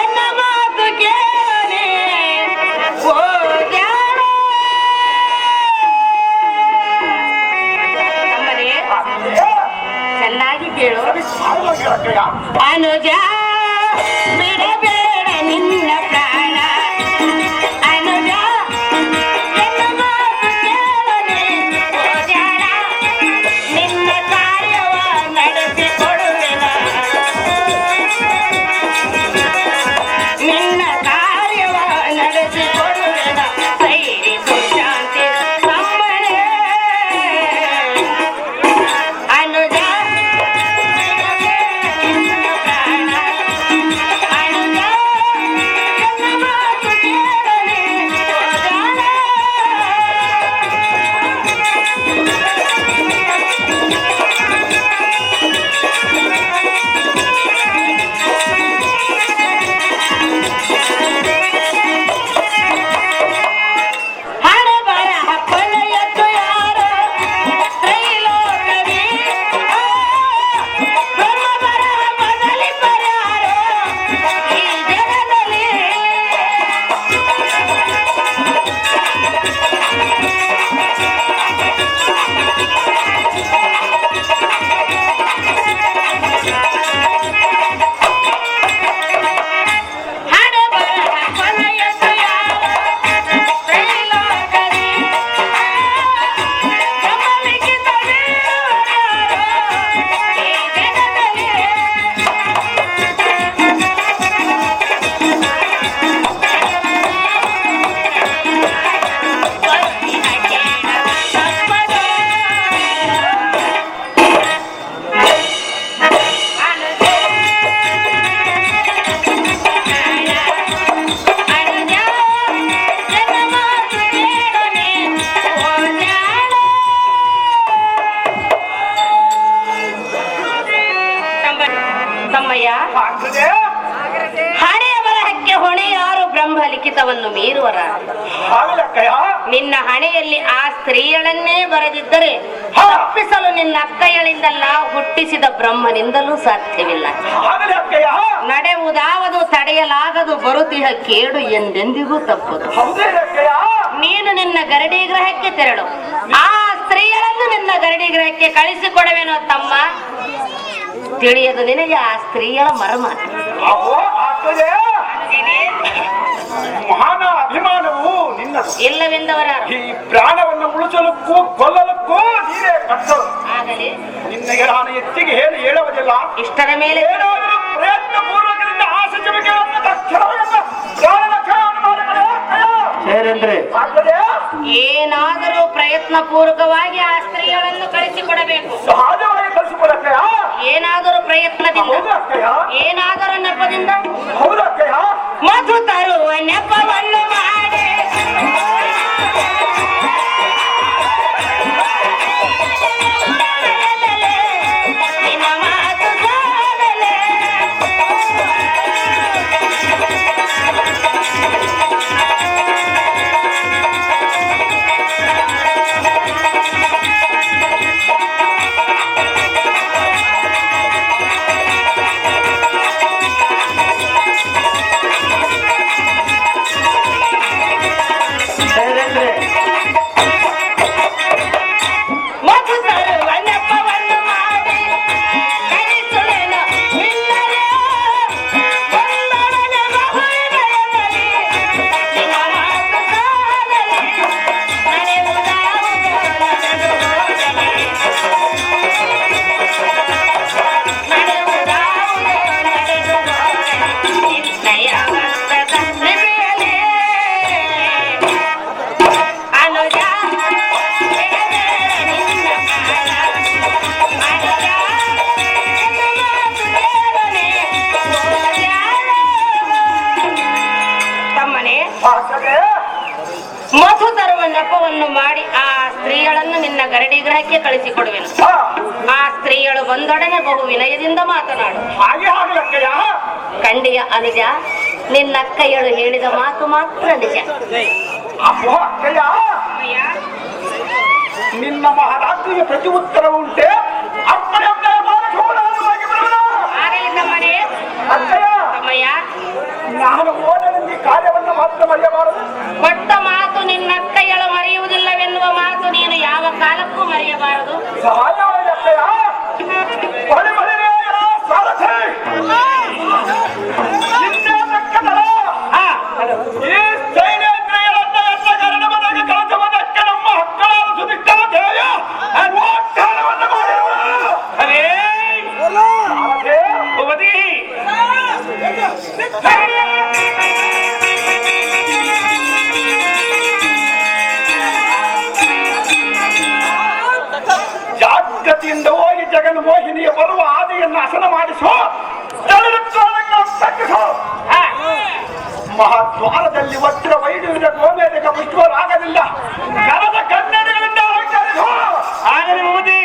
ಎನ್ನ ಮಾತು ಕೇಳಿ ಓ ಜಾಣ. ತಮ್ಮನೇ, ಚೆನ್ನಾಗಿ ಕೇಳು. ಅನುಜ, ಬಿಡಬೇಡ ನಿನ್ನ ಪ್ರಾಣ. ಅನುಜ, ಎನ್ನ ಮಾತು ಕೇಳನೆ ಓ ಜಾಣ. ನಿನ್ನ ಕಾರ್ಯವ ನಡೆಸಿಕೊಡುವೆನ. ನಿನ್ನ ಕಾರ್ಯವ ನಡೆಸಿಕೊಡುವೆನ. ಸೈರಿ ಸುಶಾಂತಿ ತಮ್ಮನೇ. ಅನುಜ, ಬಿಡಬೇಡ ನಿನ್ನ ಪ್ರಾಣ. ಅನುಜ, ಎನ್ನ ತಮ್ಮಯ್ಯ, ಆಗ್ತದೆ. ಹಣೆಯ ಬರಹಕ್ಕೆ ಹೊಣೆ ಯಾರು ಬ್ರಹ್ಮ ಲಿಖಿತವನ್ನು ಮೀರುವರ? ಹಾಗಲಕ್ಕಯ್ಯ, ನಿನ್ನ ಹಣೆಯಲ್ಲಿ ಆ ಸ್ತ್ರೀಯಳನ್ನೇ ಬರೆದಿದ್ದರೆ ತಪ್ಪಿಸಲು ನಿನ್ನ ಅಕ್ಕಯ್ಯಳಿಂದಲ್ಲ, ಹುಟ್ಟಿಸಿದ ಬ್ರಹ್ಮನಿಂದಲೂ ಸಾಧ್ಯವಿಲ್ಲ. ಹಾಗಲಕ್ಕಯ್ಯ, ನಡೆಯುವುದಾவது ತಡೆಯಲಾಗದು, ಬರುತ್ತಿಹ ಕೇಡು ಎಂದೆಂದಿಗೂ ತಪ್ಪದು. ಹೌದೇನಕ್ಕಯ್ಯ? ನೀನು ನಿನ್ನ ಗರಡಿ ಗ್ರಹಕ್ಕೆ ತೆರಳು, ಆ ಸ್ತ್ರೀಯಳನ್ನು ನಿನ್ನ ಗರಡಿ ಗ್ರಹಕ್ಕೆ ಕಳಿಸಿಕೊಡವೇನೋ ತಮ್ಮ. ತಿಳಿಯದು ನಿನಗೆ ಆ ಸ್ತ್ರೀಯಳ ಮರ್ಮ. ಅಹೋ, ಆಗ್ತದೆ. ಮಹಾನ ಅಭಿಮಾನವು ನಿನ್ನದು. ಇಲ್ಲವೆಂದವರ ಈ ಪ್ರಾಣವನ್ನು ಉಳಿಸಲಕ್ಕೂ ಕೊಲ್ಲಲಕ್ಕೂ ನೀನೇ ಕಟ್ಟಲು. ಆಗಲಿ, ನಿನ್ನಗೆ ನಾನು ಎತ್ತಿಗೆ ಹೇಳಿ ಹೇಳುವುದಿಲ್ಲ. ಇಷ್ಟರ ಮೇಲೆ ಏನಾದರೂ ಪ್ರಯತ್ನ ಪೂರ್ವಕದಿಂದ ಆ ಸಚಿವಗಳನ್ನು ತಕ್ಷಣವನ್ನು ಪ್ರಾಣ ರಕ್ಷಣೆಯನ್ನು ಮಾಡಿದರೆ ಆಗ್ತದೆ. ಏನಾದರೂ ಪ್ರಯತ್ನ ಪೂರ್ವಕವಾಗಿ ಆ ಸ್ತ್ರೀಯಳನ್ನು ಕಳಿಸಿಕೊಡಬೇಕು. ಸಹಜವಾಗಿ ಕಳಿಸಿಕೊಡಕ್ಕಯ್ಯ. ಏನಾದರೂ ಪ್ರಯತ್ನದಿಂದ, ಹೌದಕ್ಕಯ್ಯ, ಏನಾದರೂ ನೆಪದಿಂದ ಹೌದಕ್ಕಯ್ಯ. ಮಧು ತರುವ ನೆಪವನ್ನು ಮಾಡಿ ನಿನ್ನ ಮಾತು ಸಾಗಲೇ. ಮಧು ತರುವ ನೆಪವನ್ನು ಮಾಡಿ ಕಲಿಸುವೆನು ನಿನ್ನಲೇ. ಒಂದೊಡನೆ ಬಹುವಿದೆಯೆನ್ನಲಿ, ನಿನ್ನ ಮಾತು ಸಾಗಲೇ. ನಡೆಯುವುದಾವುದು ನಡೆದುಹೋಗಲಿ, ನಡೆಯುವುದಾವುದು ನಡೆದುಹೋಗಲಿ. ನಿನ್ನಯ ಹಸ್ತದ ಲಿಪಿಯಲೇ ಅನುಜ ತಮ್ಮನೇ, ಆಗ್ತದೆ. ಮಧು ತರುವ ನೆಪವನ್ನು ಮಾಡಿ ಆ ಸ್ತ್ರೀಯಳನ್ನು ನಿನ್ನ ಗರಡಿ ಗ್ರಹಕ್ಕೆ ಕಳಿಸಿಕೊಡುವೆನು. ಹಾ, ಆ ಸ್ತ್ರೀಯಳು ಬಂದೊಡನೆ ಬಹು ವಿನಯದಿಂದ ಮಾತನಾಡು. ಹಾಗೆ ಆಗ್ಲಕ್ಕಯ್ಯ. ಕಂಡಿಯ ಅನುಜ, ನಿನ್ನ ಅಕ್ಕಯ್ಯಳು ಹೇಳಿದ ಮಾತು ಮಾತ್ರ ನಿಜ. ಅಪ್ಪೋ ಅಕ್ಕಯ್ಯ, ನಿನ್ನ ಮಹಾರಾಜ್ರಿಗೆ ಪ್ರತಿ ಉತ್ತರ ಉಂಟೆ. ಅಪ್ಪನೇ ಅಪ್ಪನೇ ಮಾಡಿಸೋಣವಾಗಿ ಬರೋಣ. ಆಗಲಿ ತಮ್ಮನೇ. ಅಕ್ಕಯ್ಯ, ತಮ್ಮಯ್ಯ, ನಾನು ಓದಲಿಂದ ಕಾರ್ಯವನ್ನು ಮಾತ್ರ ಮರೆಯಬಾರದು. ಕೊಟ್ಟ ಮಾತು ನಿನ್ನ ಅಕ್ಕಯ್ಯಳು ಮರೆಯುವುದಿಲ್ಲವೆನ್ನುವ ಮಾತು ನೀನು ಯಾವ ಕಾಲಕ್ಕೂ ಮರೆಯಬಾರದು. ಸಹಾಯವಾಗಿ ಅಕ್ಕಯ್ಯ. ಬಳಿ ಬಳಿರೇ ಸಾರಥಿ. ನಿನ್ನೆ ತಕ್ಕದಲ್ಲ. ಈ ಸೈನ್ಯೇಂದ್ರಿಯರನ್ನ ಎಲ್ಲ ಗರಡಮದಾಗ ಕಳಚಮದಕ್ಕೆ ನಮ್ಮ ಹಕ್ಕಳಾದ ಸುದಿಷ್ಟರ ಧ್ಯೇಯ ವಾಗ್ದಾನವನ್ನು ಮಾಡಿರುವರು. ಅರೇ ಸಾರಥಿ, ಭುವತಿ, ಜಾಗೃತಿಯಿಂದ ಹೋಗಿ ಜಗನ್ಮೋಹಿನಿಯ ಬರುವ ಆದಿಯನ್ನು ಹಸನ ಮಾಡಿಸು. ತಗ್ಗಿಸು. ಮಹಾದ್ವಾರದಲ್ಲಿ ವಜ್ರ ವೈಢೂರ್ಯ ಗೋಮೇಧಕ ಪುಷ್ಪರಾಗಲಿಲ್ಲ. ಕರದ ಕನ್ನಡಿಗಳಿಂದ ಅಲಂಕರಿಸು. ಆಗಲಿ ಭುವತಿ.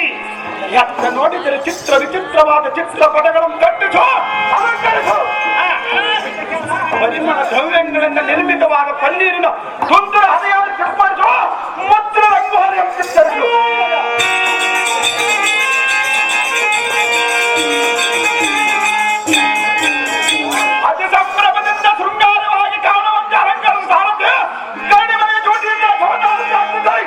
ಎತ್ತ ನೋಡಿದರೆ ಚಿತ್ರ ವಿಚಿತ್ರವಾದ ಚಿತ್ರಪಟಗಳನ್ನು ಕಟ್ಟಿಸು, ಅಲಂಕರಿಸು. ಪರಿಮಳ ದ್ರವ್ಯಗಳಿಂದ ನಿರ್ಮಿತವಾದ ಪನ್ನೀರಿನ ಸುಂದರ ಹಣೆಯನ್ನು ಸಿಂಪಡಿಸು. ಮುದ್ರ ರಂಗೋಲಿಯನ್ನು ಚಿತ್ತರಿಸು. ಅತಿ ಸಂಭ್ರಮದಿಂದ ಶೃಂಗಾರವಾಗಿ ಕಾಣುವಂತೆ ಅಲಂಕಾರ ಸಾರಥಿ ಗಡಿ ಮನೆಯ ಜೋಟಿಯಿಂದ ಸಮಾಧಾನವಾಗುತ್ತದೆ.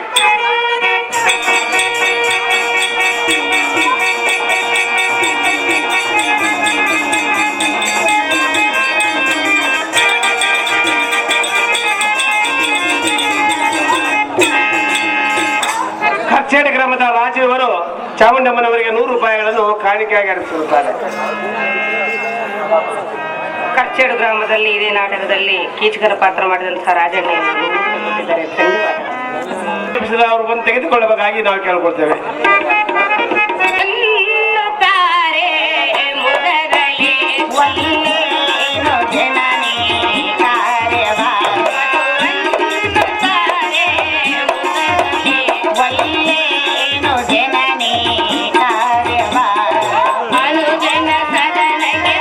ಕಚ್ಚೇಡಿ ಗ್ರಾಮದ ರಾಜೀವರು ಚಾಮುಂಡಮ್ಮನವರಿಗೆ 100 ರೂಪಾಯಿಗಳನ್ನು ಕಾಣಿಕೆಯಾಗಿ ಅರ್ಪಿಸಿರುತ್ತಾರೆ. ಕರ್ಚೇಡು ಗ್ರಾಮದಲ್ಲಿ ಇದೇ ನಾಟಕದಲ್ಲಿ ಕೀಚಕರ ಪಾತ್ರ ಮಾಡಿದಂತಹ ರಾಜಣ್ಣೆಯನ್ನು ಕೊಟ್ಟಿದ್ದಾರೆ. ಧನ್ಯವಾದ. ಅವರು ಬಂದು ತೆಗೆದುಕೊಳ್ಳಬೇಕಾಗಿ ನಾವು ಕೇಳ್ಕೊಳ್ತೇವೆ. ಅನುಜನ ಸದನಕ್ಕೆ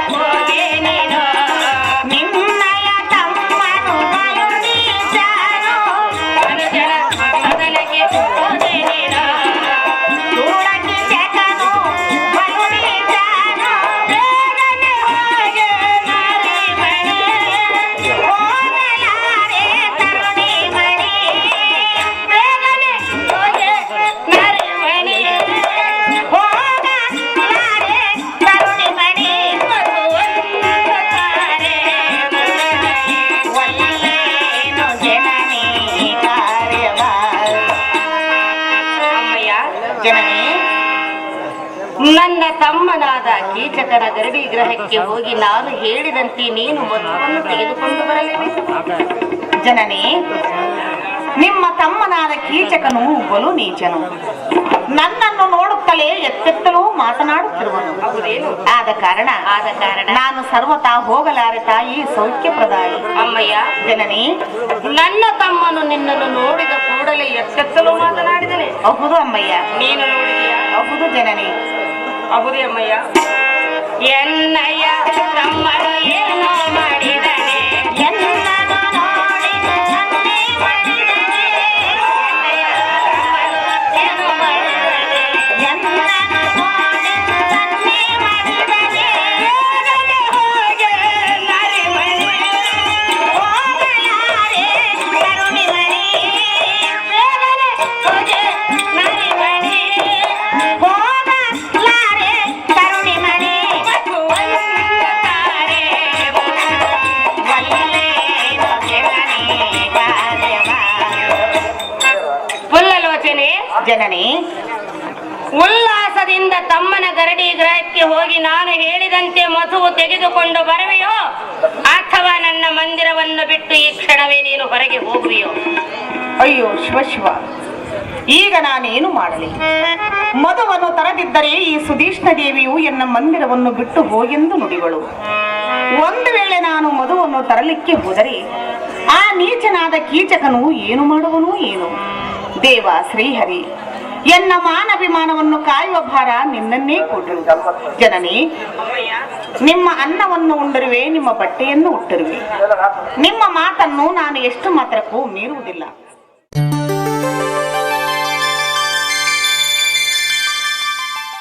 ನನ್ನ ತಮ್ಮನಾದ ಕೀಚಕನ ಗರಡಿ ಗ್ರಹಕ್ಕೆ ಹೋಗಿ ನಾನು ಹೇಳಿದಂತೆ ನೀನು ಮಧುವನ್ನು ತೆಗೆದುಕೊಂಡು ಬರಲೇಬೇಕು. ಜನನಿ, ನಿಮ್ಮ ತಮ್ಮನಾದ ಕೀಚಕನು ಬಲು ನೀಚನು. ನನ್ನನ್ನು ನೋಡುತ್ತಲೇ ಎತ್ತೆತ್ತಲೂ ಮಾತನಾಡುತ್ತಿರುವನು. ಹೌದೇನು? ಆದ ಕಾರಣ ನಾನು ಸರ್ವತಾ ಹೋಗಲಾರೆ ತಾಯಿ ಸೌಖ್ಯಪ್ರದಾಯಿ. ಅಮ್ಮಯ್ಯ, ಜನನಿ, ನನ್ನ ತಮ್ಮನು ನಿನ್ನನ್ನು ನೋಡಿದ ಕೂಡಲೇ ಎತ್ತೆತ್ತಲೂ ಮಾತನಾಡಿದನೆ. ಹೌದು ಅಮ್ಮಯ್ಯ. ನೀನು ನೋಡಿದೆಯಾ? ಹೌದು ಜನನಿ. ಹೌದೇ ಅಮ್ಮಯ್ಯ. ಎನ್ನಯ್ಯ ತಮ್ಮನು ಏನೋ ಮಾಡಿದನೆ, ಎನ್ನನು ನೋಡಿ ನನ್ನೇ ಮಾಡಿದನೆ. ಏನೋ ಮಾಡಿದನೆ, ಎನ್ನನು ನೋಡಿ ನನ್ನೇ ಮಾಡಿದನೆ. ಹೋಗೆ ನರಿಮಣಿ, ಹೋಗಲಾರೆ ಕರುಣಿಮಣಿ. ಹೋಗೆ ನರಿಮಣಿ, ಹೋಗಲಾರೆ ಕರುಣಿಮಣಿ. ಮಧುವಂತಾರೆ ವಲ್ಲೇನು ಜನನಿ ಕಾರ್ಯವ. ಪುಲ್ಲಲೋಚನೆ, ಜನನಿ, ಉಲ್ಲಾಸದಿಂದ ತಮ್ಮನ ಗರಡಿ ಗ್ರಹಕ್ಕೆ ಹೋಗಿ ನಾನು ಹೇಳಿದಂತೆ ಮಧುವು ತೆಗೆದುಕೊಂಡು ಬರುವೆಯೋ ಅಥವಾ ನನ್ನ ಮಂದಿರವನ್ನು ಬಿಟ್ಟು ಈ ಕ್ಷಣವೇ ನೀನು ಹೊರಗೆ ಹೋಗುವೆಯೋ? ಅಯ್ಯೋ ಶಿವ, ಈಗ ನಾನೇನು ಮಾಡಲಿ? ಮಧುವನ್ನು ತರದಿದ್ದರೆ ಈ ಸುಧೀಷ್ಣ ದೇವಿಯು ಎನ್ನ ಮಂದಿರವನ್ನು ಬಿಟ್ಟು ಹೋಗೆಂದು ನುಡಿಗಳು. ಒಂದು ವೇಳೆ ನಾನು ಮಧುವನ್ನು ತರಲಿಕ್ಕೆ ಹೋದರೆ ಆ ನೀಚನಾದ ಕೀಚಕನು ಏನು ಮಾಡುವನು ಏನು? ದೇವ ಶ್ರೀಹರಿ, ಎನ್ನ ಮಾನಭಿಮಾನವನ್ನು ಕಾಯುವ ಭಾರ ನಿನ್ನನ್ನೇ ಕೊಟ್ಟಿರುವುದು. ಜನನಿ, ನಿಮ್ಮ ಅನ್ನವನ್ನು ಉಂಡಿರುವೆ, ನಿಮ್ಮ ಬಟ್ಟೆಯನ್ನು ಉಟ್ಟಿರುವೆ. ನಿಮ್ಮ ಮಾತನ್ನು ನಾನು ಎಷ್ಟು ಮಾತ್ರಕ್ಕೂ ಮೀರುವುದಿಲ್ಲ.